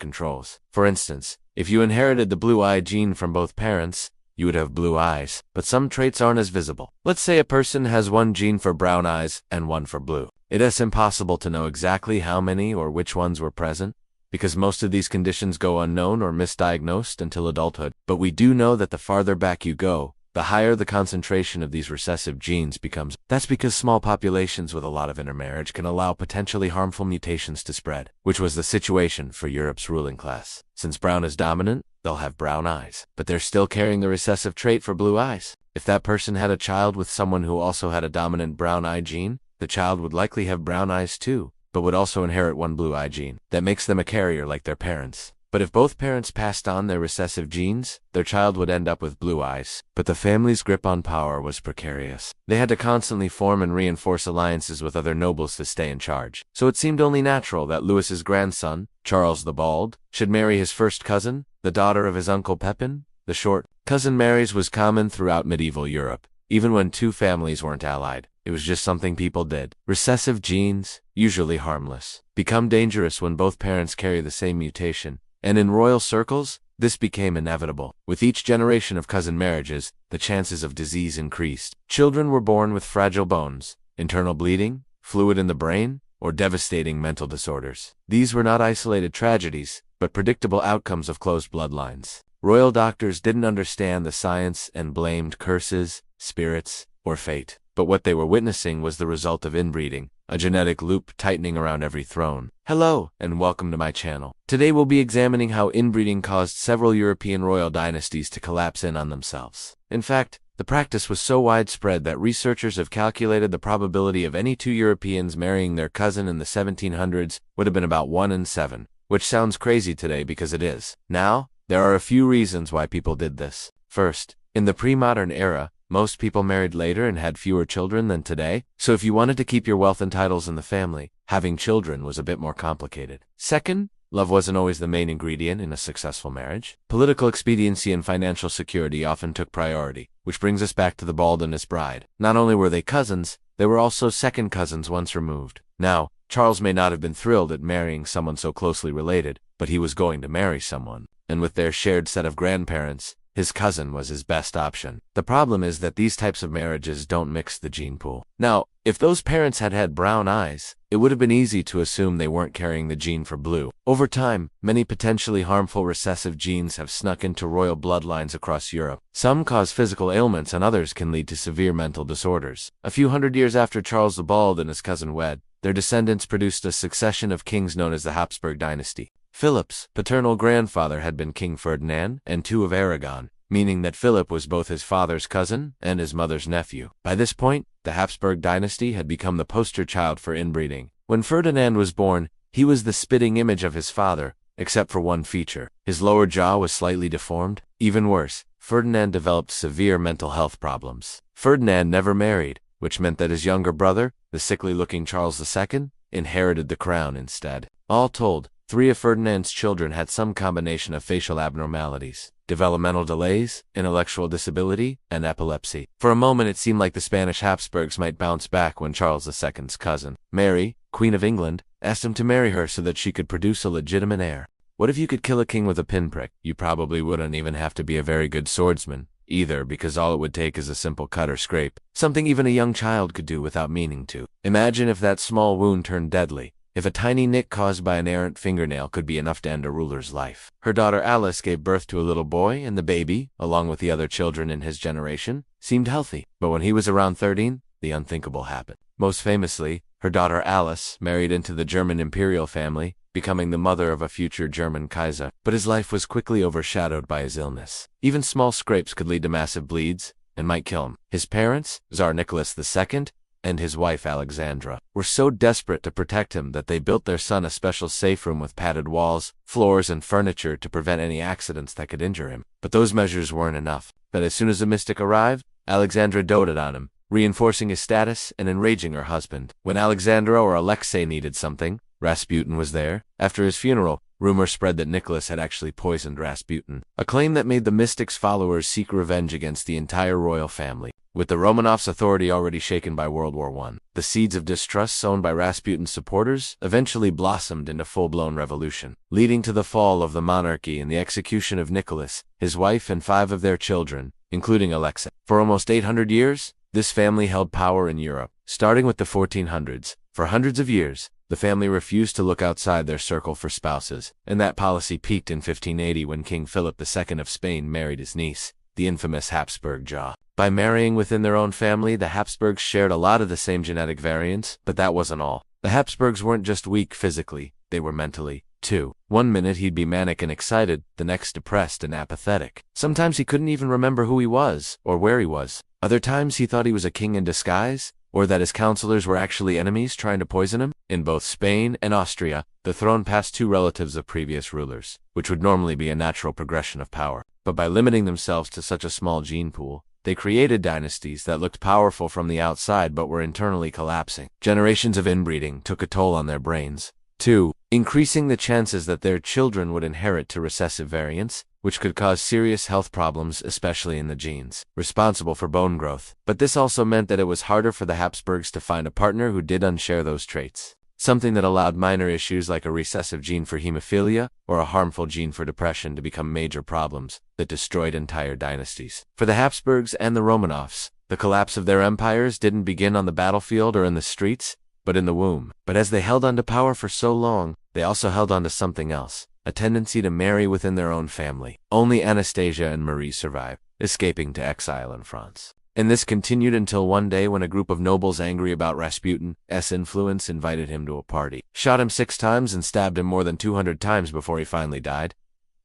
A: controls. For instance, if you inherited the blue eye gene from both parents, you would have blue eyes, but some traits aren't as visible. Let's say a person has one gene for brown eyes and one for blue. It is impossible to know exactly how many or which ones were present, because most of these conditions go unknown or misdiagnosed until adulthood. But we do know that the farther back you go, the higher the concentration of these recessive genes becomes. That's because small populations with a lot of intermarriage can allow potentially harmful mutations to spread, which was the situation for Europe's ruling class. Since brown is dominant, they'll have brown eyes, but they're still carrying the recessive trait for blue eyes. If that person had a child with someone who also had a dominant brown eye gene, the child would likely have brown eyes too, but would also inherit one blue eye gene. That makes them a carrier like their parents. But if both parents passed on their recessive genes, their child would end up with blue eyes. But the family's grip on power was precarious. They had to constantly form and reinforce alliances with other nobles to stay in charge. So it seemed only natural that Louis's grandson, Charles the Bald, should marry his first cousin, the daughter of his uncle Pepin the Short. Cousin marriage was common throughout medieval Europe, even when 2 families weren't allied. It was just something people did. Recessive genes, usually harmless, become dangerous when both parents carry the same mutation, and in royal circles, this became inevitable. With each generation of cousin marriages, the chances of disease increased. Children were born with fragile bones, internal bleeding, fluid in the brain, or devastating mental disorders. These were not isolated tragedies, but predictable outcomes of closed bloodlines. Royal doctors didn't understand the science and blamed curses, spirits, or fate. But what they were witnessing was the result of inbreeding, a genetic loop tightening around every throne. Hello, and welcome to my channel. Today we'll be examining how inbreeding caused several European royal dynasties to collapse in on themselves. In fact, the practice was so widespread that researchers have calculated the probability of any 2 Europeans marrying their cousin in the 1700s would have been about 1 in 7, which sounds crazy today because it is. Now, there are a few reasons why people did this. First, in the pre-modern era, most people married later and had fewer children than today, so if you wanted to keep your wealth and titles in the family, having children was a bit more complicated. Second, love wasn't always the main ingredient in a successful marriage. Political expediency and financial security often took priority, which brings us back to the Bald and his bride. Not only were they cousins, they were also second cousins once removed. Now, Charles may not have been thrilled at marrying someone so closely related, but he was going to marry someone, and with their shared set of grandparents, his cousin was his best option. The problem is that these types of marriages don't mix the gene pool. Now, if those parents had had brown eyes, it would have been easy to assume they weren't carrying the gene for blue. Over time, many potentially harmful recessive genes have snuck into royal bloodlines across Europe. Some cause physical ailments and others can lead to severe mental disorders. A few hundred years after Charles the Bald and his cousin wed, their descendants produced a succession of kings known as the Habsburg dynasty. Philip's paternal grandfather had been King Ferdinand and II of Aragon, meaning that Philip was both his father's cousin and his mother's nephew. By this point, the Habsburg dynasty had become the poster child for inbreeding. When Ferdinand was born, he was the spitting image of his father, except for one feature. His lower jaw was slightly deformed. Even worse, Ferdinand developed severe mental health problems. Ferdinand never married, which meant that his younger brother, the sickly-looking Charles II, inherited the crown instead. All told, 3 of Ferdinand's children had some combination of facial abnormalities, developmental delays, intellectual disability, and epilepsy. For a moment it seemed like the Spanish Habsburgs might bounce back when Charles II's cousin, Mary, Queen of England, asked him to marry her so that she could produce a legitimate heir. What if you could kill a king with a pinprick? You probably wouldn't even have to be a very good swordsman, either, because all it would take is a simple cut or scrape, something even a young child could do without meaning to. Imagine if that small wound turned deadly. If a tiny nick caused by an errant fingernail could be enough to end a ruler's life. Her daughter Alice gave birth to a little boy, and the baby, along with the other children in his generation, seemed healthy. But when he was around 13, the unthinkable happened. Most famously, her daughter Alice married into the German imperial family, becoming the mother of a future German Kaiser. But his life was quickly overshadowed by his illness. Even small scrapes could lead to massive bleeds, and might kill him. His parents, Tsar Nicholas II, and his wife Alexandra, were so desperate to protect him that they built their son a special safe room with padded walls, floors, and furniture to prevent any accidents that could injure him. But those measures weren't enough. But as soon as the mystic arrived, Alexandra doted on him, reinforcing his status and enraging her husband. When Alexandra or Alexei needed something, Rasputin was there. After his funeral, rumors spread that Nicholas had actually poisoned Rasputin, a claim that made the mystic's followers seek revenge against the entire royal family. With the Romanovs' authority already shaken by World War I, the seeds of distrust sown by Rasputin's supporters eventually blossomed into full-blown revolution, leading to the fall of the monarchy and the execution of Nicholas, his wife, and 5 of their children, including Alexei. For almost 800 years, this family held power in Europe. Starting with the 1400s, for hundreds of years, the family refused to look outside their circle for spouses, and that policy peaked in 1580 when King Philip II of Spain married his niece, the infamous Habsburg jaw. By marrying within their own family, the Habsburgs shared a lot of the same genetic variants, but that wasn't all. The Habsburgs weren't just weak physically, they were mentally, too. One minute he'd be manic and excited, the next depressed and apathetic. Sometimes he couldn't even remember who he was, or where he was. Other times he thought he was a king in disguise, or that his counselors were actually enemies trying to poison him. In both Spain and Austria, the throne passed 2 relatives of previous rulers, which would normally be a natural progression of power. But by limiting themselves to such a small gene pool, they created dynasties that looked powerful from the outside but were internally collapsing. Generations of inbreeding took a toll on their brains. 2. Increasing the chances that their children would inherit to recessive variants, which could cause serious health problems, especially in the genes responsible for bone growth. But this also meant that it was harder for the Habsburgs to find a partner who did unshare those traits, something that allowed minor issues like a recessive gene for hemophilia or a harmful gene for depression to become major problems that destroyed entire dynasties. For the Habsburgs and the Romanovs, the collapse of their empires didn't begin on the battlefield or in the streets, but in the womb. But as they held on to power for so long, they also held on to something else, a tendency to marry within their own family. Only Anastasia and Marie survived, escaping to exile in France. And this continued until one day when a group of nobles angry about Rasputin's influence invited him to a party, shot him 6 times and stabbed him more than 200 times before he finally died.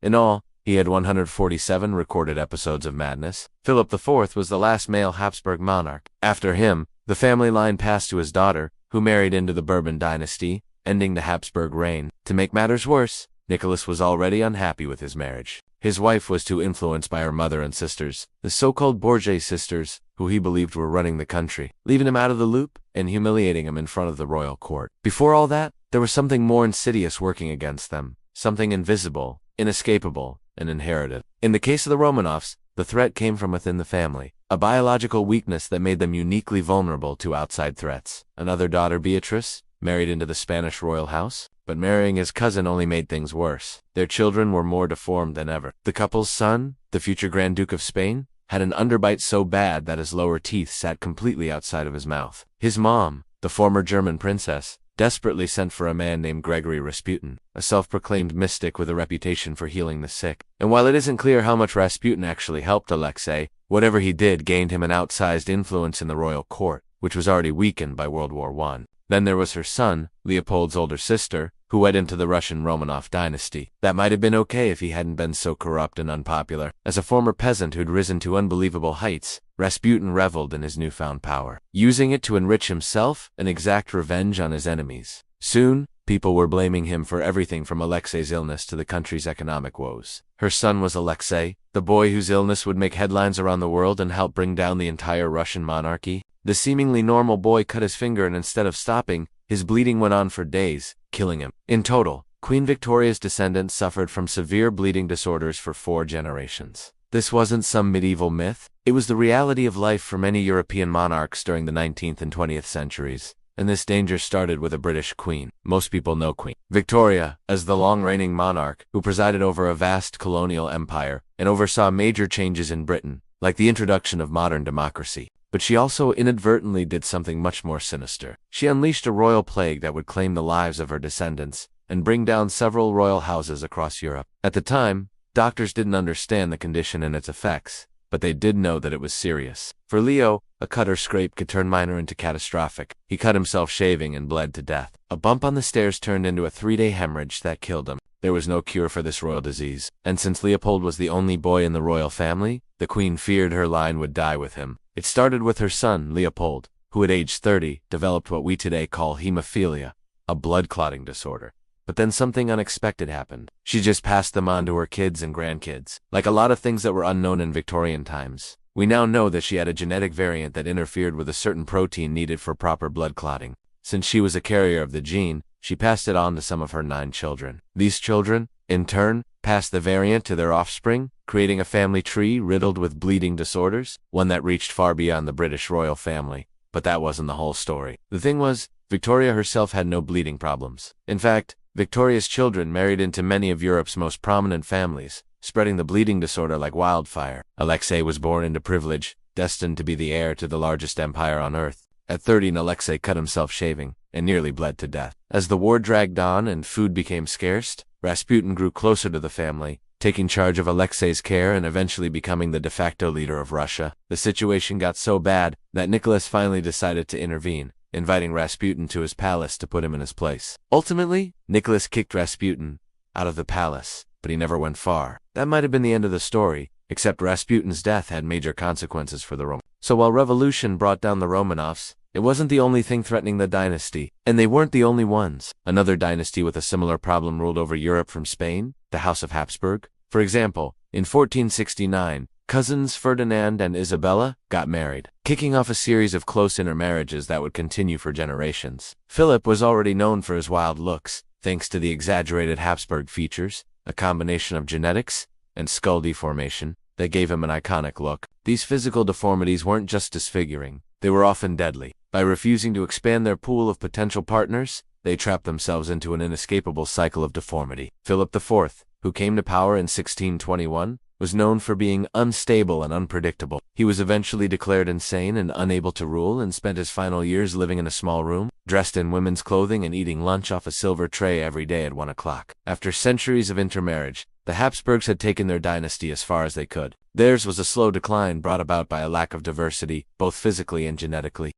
A: In all, he had 147 recorded episodes of madness. Philip IV was the last male Habsburg monarch. After him, the family line passed to his daughter, who married into the Bourbon dynasty, ending the Habsburg reign. To make matters worse, Nicholas was already unhappy with his marriage. His wife was too influenced by her mother and sisters, the so-called Borgia sisters, who he believed were running the country, leaving him out of the loop and humiliating him in front of the royal court. Before all that, there was something more insidious working against them, something invisible, inescapable, and inherited. In the case of the Romanovs, the threat came from within the family, a biological weakness that made them uniquely vulnerable to outside threats. Another daughter, Beatrice, married into the Spanish royal house, but marrying his cousin only made things worse. Their children were more deformed than ever. The couple's son, the future Grand Duke of Spain, had an underbite so bad that his lower teeth sat completely outside of his mouth. His mom, the former German princess, desperately sent for a man named Gregory Rasputin, a self-proclaimed mystic with a reputation for healing the sick. And while it isn't clear how much Rasputin actually helped Alexei, whatever he did gained him an outsized influence in the royal court, which was already weakened by World War I. Then there was her son, Leopold's older sister, who went into the Russian Romanov dynasty. That might have been okay if he hadn't been so corrupt and unpopular. As a former peasant who'd risen to unbelievable heights, Rasputin reveled in his newfound power, using it to enrich himself and exact revenge on his enemies. Soon, people were blaming him for everything from Alexei's illness to the country's economic woes. Her son was Alexei, the boy whose illness would make headlines around the world and help bring down the entire Russian monarchy. The seemingly normal boy cut his finger, and instead of stopping, his bleeding went on for days, killing him. In total, Queen Victoria's descendants suffered from severe bleeding disorders for 4 generations. This wasn't some medieval myth. It was the reality of life for many European monarchs during the 19th and 20th centuries. And this danger started with a British queen. Most people know Queen Victoria as the long-reigning monarch who presided over a vast colonial empire and oversaw major changes in Britain, like the introduction of modern democracy. But she also inadvertently did something much more sinister. She unleashed a royal plague that would claim the lives of her descendants and bring down several royal houses across Europe. At the time, doctors didn't understand the condition and its effects, but they did know that it was serious. For Leo, a cut or scrape could turn minor into catastrophic. He cut himself shaving and bled to death. A bump on the stairs turned into a 3-day hemorrhage that killed him. There was no cure for this royal disease, and since Leopold was the only boy in the royal family, the queen feared her line would die with him. It started with her son, Leopold, who at age 30 developed what we today call hemophilia, a blood clotting disorder. But then something unexpected happened. She just passed them on to her kids and grandkids. Like a lot of things that were unknown in Victorian times, we now know that she had a genetic variant that interfered with a certain protein needed for proper blood clotting. Since she was a carrier of the gene, she passed it on to some of her 9 children. These children, in turn, passed the variant to their offspring, creating a family tree riddled with bleeding disorders, one that reached far beyond the British royal family. But that wasn't the whole story. The thing was, Victoria herself had no bleeding problems. In fact, Victoria's children married into many of Europe's most prominent families, spreading the bleeding disorder like wildfire. Alexei was born into privilege, destined to be the heir to the largest empire on earth. At 13, Alexei cut himself shaving and nearly bled to death. As the war dragged on and food became scarce, Rasputin grew closer to the family, taking charge of Alexei's care and eventually becoming the de facto leader of Russia. The situation got so bad that Nicholas finally decided to intervene, inviting Rasputin to his palace to put him in his place. Ultimately, Nicholas kicked Rasputin out of the palace, but he never went far. That might have been the end of the story, except Rasputin's death had major consequences for the Romans. So while revolution brought down the Romanovs, it wasn't the only thing threatening the dynasty, and they weren't the only ones. Another dynasty with a similar problem ruled over Europe from Spain, the House of Habsburg. For example, in 1469, cousins Ferdinand and Isabella got married, kicking off a series of close intermarriages that would continue for generations. Philip was already known for his wild looks, thanks to the exaggerated Habsburg features, a combination of genetics and skull deformation that gave him an iconic look. These physical deformities weren't just disfiguring, they were often deadly. By refusing to expand their pool of potential partners, they trapped themselves into an inescapable cycle of deformity. Philip IV, who came to power in 1621, was known for being unstable and unpredictable. He was eventually declared insane and unable to rule and spent his final years living in a small room, dressed in women's clothing and eating lunch off a silver tray every day at 1 o'clock. After centuries of intermarriage, the Habsburgs had taken their dynasty as far as they could. Theirs was a slow decline brought about by a lack of diversity, both physically and genetically.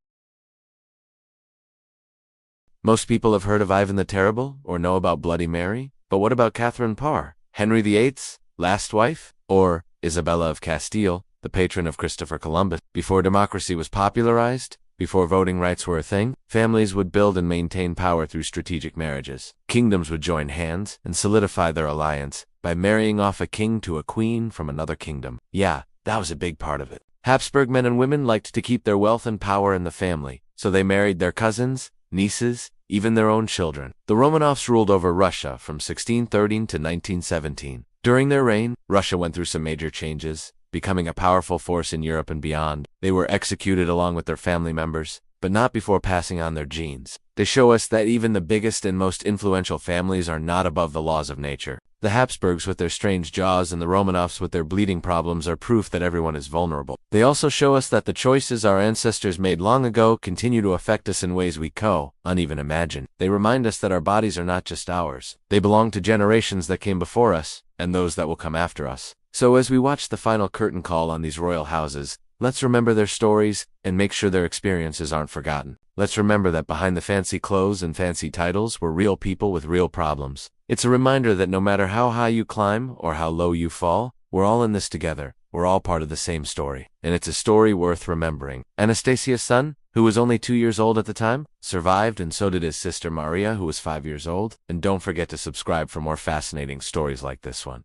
A: Most people have heard of Ivan the Terrible or know about Bloody Mary, but what about Catherine Parr, Henry VIII's last wife? Or Isabella of Castile, the patron of Christopher Columbus? Before democracy was popularized, before voting rights were a thing, families would build and maintain power through strategic marriages. Kingdoms would join hands and solidify their alliance by marrying off a king to a queen from another kingdom. Yeah, that was a big part of it. Habsburg men and women liked to keep their wealth and power in the family, so they married their cousins, nieces, even their own children. The Romanovs ruled over Russia from 1613 to 1917. During their reign, Russia went through some major changes, becoming a powerful force in Europe and beyond. They were executed along with their family members, but not before passing on their genes. They show us that even the biggest and most influential families are not above the laws of nature. The Habsburgs with their strange jaws and the Romanovs with their bleeding problems are proof that everyone is vulnerable. They also show us that the choices our ancestors made long ago continue to affect us in ways we can't even imagine. They remind us that our bodies are not just ours. They belong to generations that came before us and those that will come after us. So as we watch the final curtain call on these royal houses, let's remember their stories and make sure their experiences aren't forgotten. Let's remember that behind the fancy clothes and fancy titles were real people with real problems. It's a reminder that no matter how high you climb or how low you fall, we're all in this together. We're all part of the same story. And it's a story worth remembering. Anastasia's son, who was only 2 years old at the time, survived, and so did his sister Maria, who was 5 years old. And don't forget to subscribe for more fascinating stories like this one.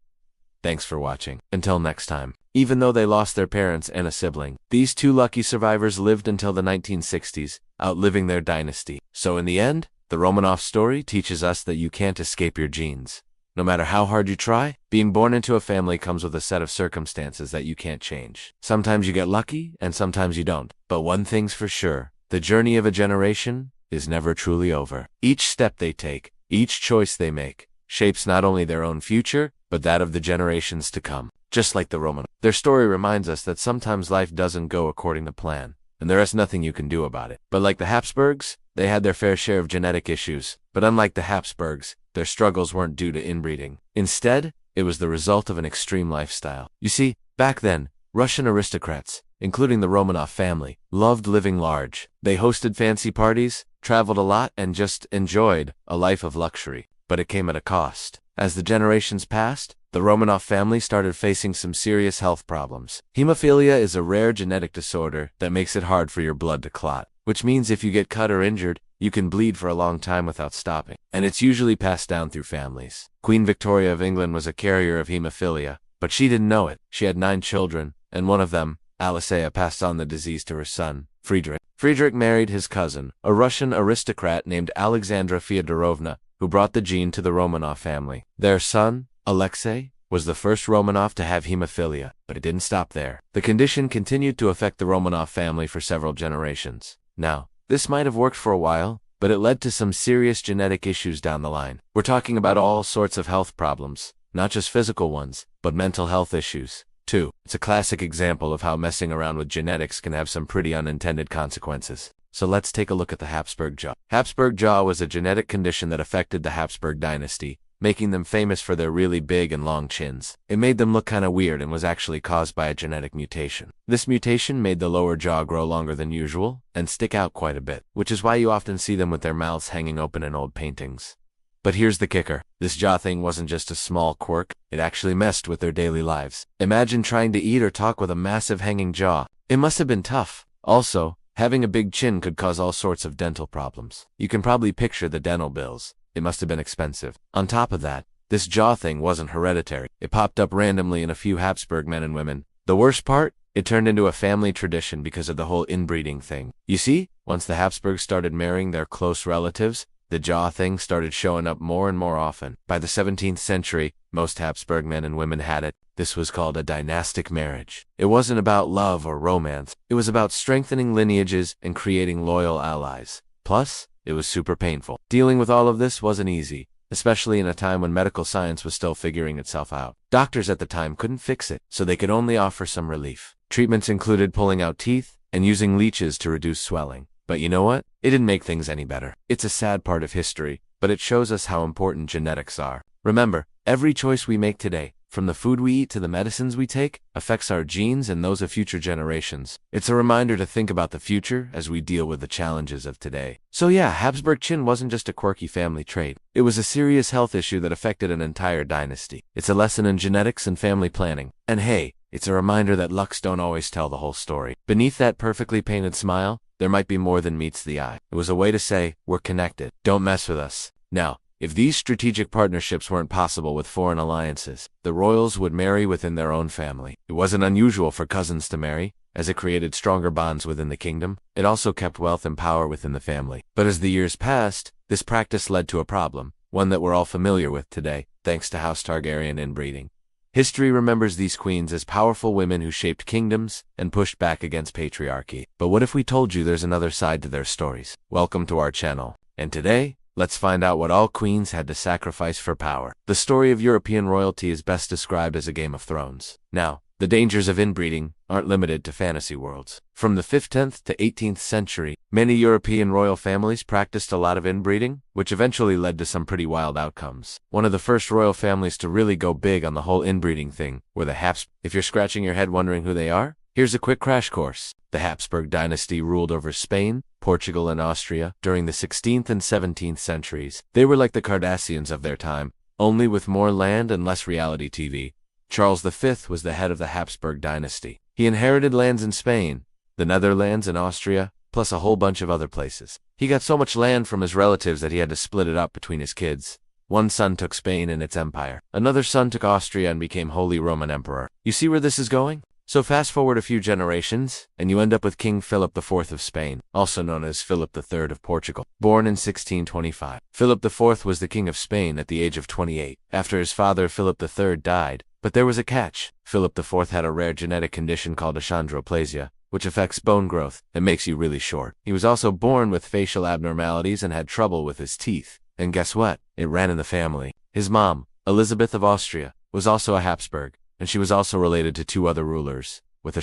A: Thanks for watching. Until next time. Even though they lost their parents and a sibling, these two lucky survivors lived until the 1960s, outliving their dynasty. So in the end, the Romanov story teaches us that you can't escape your genes. No matter how hard you try, being born into a family comes with a set of circumstances that you can't change. Sometimes you get lucky, and sometimes you don't. But one thing's for sure, the journey of a generation is never truly over. Each step they take, each choice they make, shapes not only their own future, but that of the generations to come. Just like the Romanovs. Their story reminds us that sometimes life doesn't go according to plan, and there is nothing you can do about it. But like the Habsburgs, they had their fair share of genetic issues. But unlike the Habsburgs, their struggles weren't due to inbreeding. Instead, it was the result of an extreme lifestyle. You see, back then, Russian aristocrats, including the Romanov family, loved living large. They hosted fancy parties, traveled a lot, and just enjoyed a life of luxury. But it came at a cost. As the generations passed, the Romanov family started facing some serious health problems. Hemophilia is a rare genetic disorder that makes it hard for your blood to clot, which means if you get cut or injured, you can bleed for a long time without stopping. And it's usually passed down through families. Queen Victoria of England was a carrier of hemophilia, but she didn't know it. She had 9 children, and one of them, Alicia, passed on the disease to her son, Friedrich. Friedrich married his cousin, a Russian aristocrat named Alexandra Fyodorovna, who brought the gene to the Romanov family. Their son, Alexei, was the first Romanov to have hemophilia, but it didn't stop there. The condition continued to affect the Romanov family for several generations. Now, this might have worked for a while, but it led to some serious genetic issues down the line. We're talking about all sorts of health problems, not just physical ones, but mental health issues, too. It's a classic example of how messing around with genetics can have some pretty unintended consequences. So let's take a look at the Habsburg jaw. Habsburg jaw was a genetic condition that affected the Habsburg dynasty, making them famous for their really big and long chins. It made them look kinda weird and was actually caused by a genetic mutation. This mutation made the lower jaw grow longer than usual and stick out quite a bit, which is why you often see them with their mouths hanging open in old paintings. But here's the kicker. This jaw thing wasn't just a small quirk, it actually messed with their daily lives. Imagine trying to eat or talk with a massive hanging jaw. It must have been tough. Also, having a big chin could cause all sorts of dental problems. You can probably picture the dental bills. It must have been expensive. On top of that, this jaw thing wasn't hereditary. It popped up randomly in a few Habsburg men and women. The worst part? It turned into a family tradition because of the whole inbreeding thing. You see, once the Habsburgs started marrying their close relatives, the jaw thing started showing up more and more often. By the 17th century, most Habsburg men and women had it. This was called a dynastic marriage. It wasn't about love or romance. It was about strengthening lineages and creating loyal allies. Plus, it was super painful. Dealing with all of this wasn't easy, especially in a time when medical science was still figuring itself out. Doctors at the time couldn't fix it, so they could only offer some relief. Treatments included pulling out teeth and using leeches to reduce swelling. But you know what? It didn't make things any better. It's a sad part of history, but it shows us how important genetics are. Remember, every choice we make today, from the food we eat to the medicines we take, affects our genes and those of future generations. It's a reminder to think about the future as we deal with the challenges of today. So yeah, Habsburg chin wasn't just a quirky family trait. It was a serious health issue that affected an entire dynasty. It's a lesson in genetics and family planning. And hey, it's a reminder that looks don't always tell the whole story. Beneath that perfectly painted smile, there might be more than meets the eye. It was a way to say, we're connected. Don't mess with us. Now, if these strategic partnerships weren't possible with foreign alliances, the royals would marry within their own family. It wasn't unusual for cousins to marry, as it created stronger bonds within the kingdom. It also kept wealth and power within the family. But as the years passed, this practice led to a problem, one that we're all familiar with today, thanks to House Targaryen inbreeding. History remembers these queens as powerful women who shaped kingdoms and pushed back against patriarchy. But what if we told you there's another side to their stories? Welcome to our channel. And today, let's find out what all queens had to sacrifice for power. The story of European royalty is best described as a Game of Thrones. Now, the dangers of inbreeding aren't limited to fantasy worlds. From the 15th to 18th century, many European royal families practiced a lot of inbreeding, which eventually led to some pretty wild outcomes. One of the first royal families to really go big on the whole inbreeding thing were the Habsburgs. If you're scratching your head wondering who they are, here's a quick crash course. The Habsburg dynasty ruled over Spain, Portugal, and Austria during the 16th and 17th centuries. They were like the Kardashians of their time, only with more land and less reality TV. Charles V was the head of the Habsburg dynasty. He inherited lands in Spain, the Netherlands, and Austria, plus a whole bunch of other places. He got so much land from his relatives that he had to split it up between his kids. One son took Spain and its empire. Another son took Austria and became Holy Roman Emperor. You see where this is going? So fast forward a few generations, and you end up with King Philip IV of Spain, also known as Philip III of Portugal, born in 1625. Philip IV was the king of Spain at the age of 28, after his father Philip III died. But there was a catch. Philip IV had a rare genetic condition called achondroplasia, which affects bone growth and makes you really short. He was also born with facial abnormalities and had trouble with his teeth. And guess what? It ran in the family. His mom, Elizabeth of Austria, was also a Habsburg, and she was also related to two other rulers with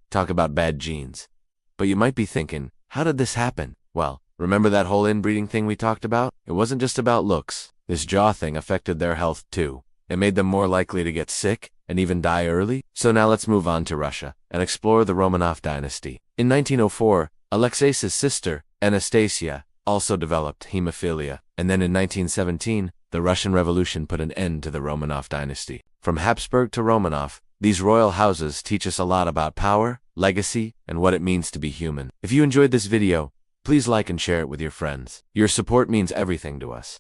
A: Talk about bad genes. But you might be thinking, how did this happen? Well, remember that whole inbreeding thing we talked about? It wasn't just about looks. This jaw thing affected their health too. It made them more likely to get sick and even die early. So now let's move on to Russia and explore the Romanov dynasty. In 1904, Alexei's sister, Anastasia, also developed hemophilia. And then in 1917, the Russian Revolution put an end to the Romanov dynasty. From Habsburg to Romanov, these royal houses teach us a lot about power, legacy, and what it means to be human. If you enjoyed this video, please like and share it with your friends. Your support means everything to us.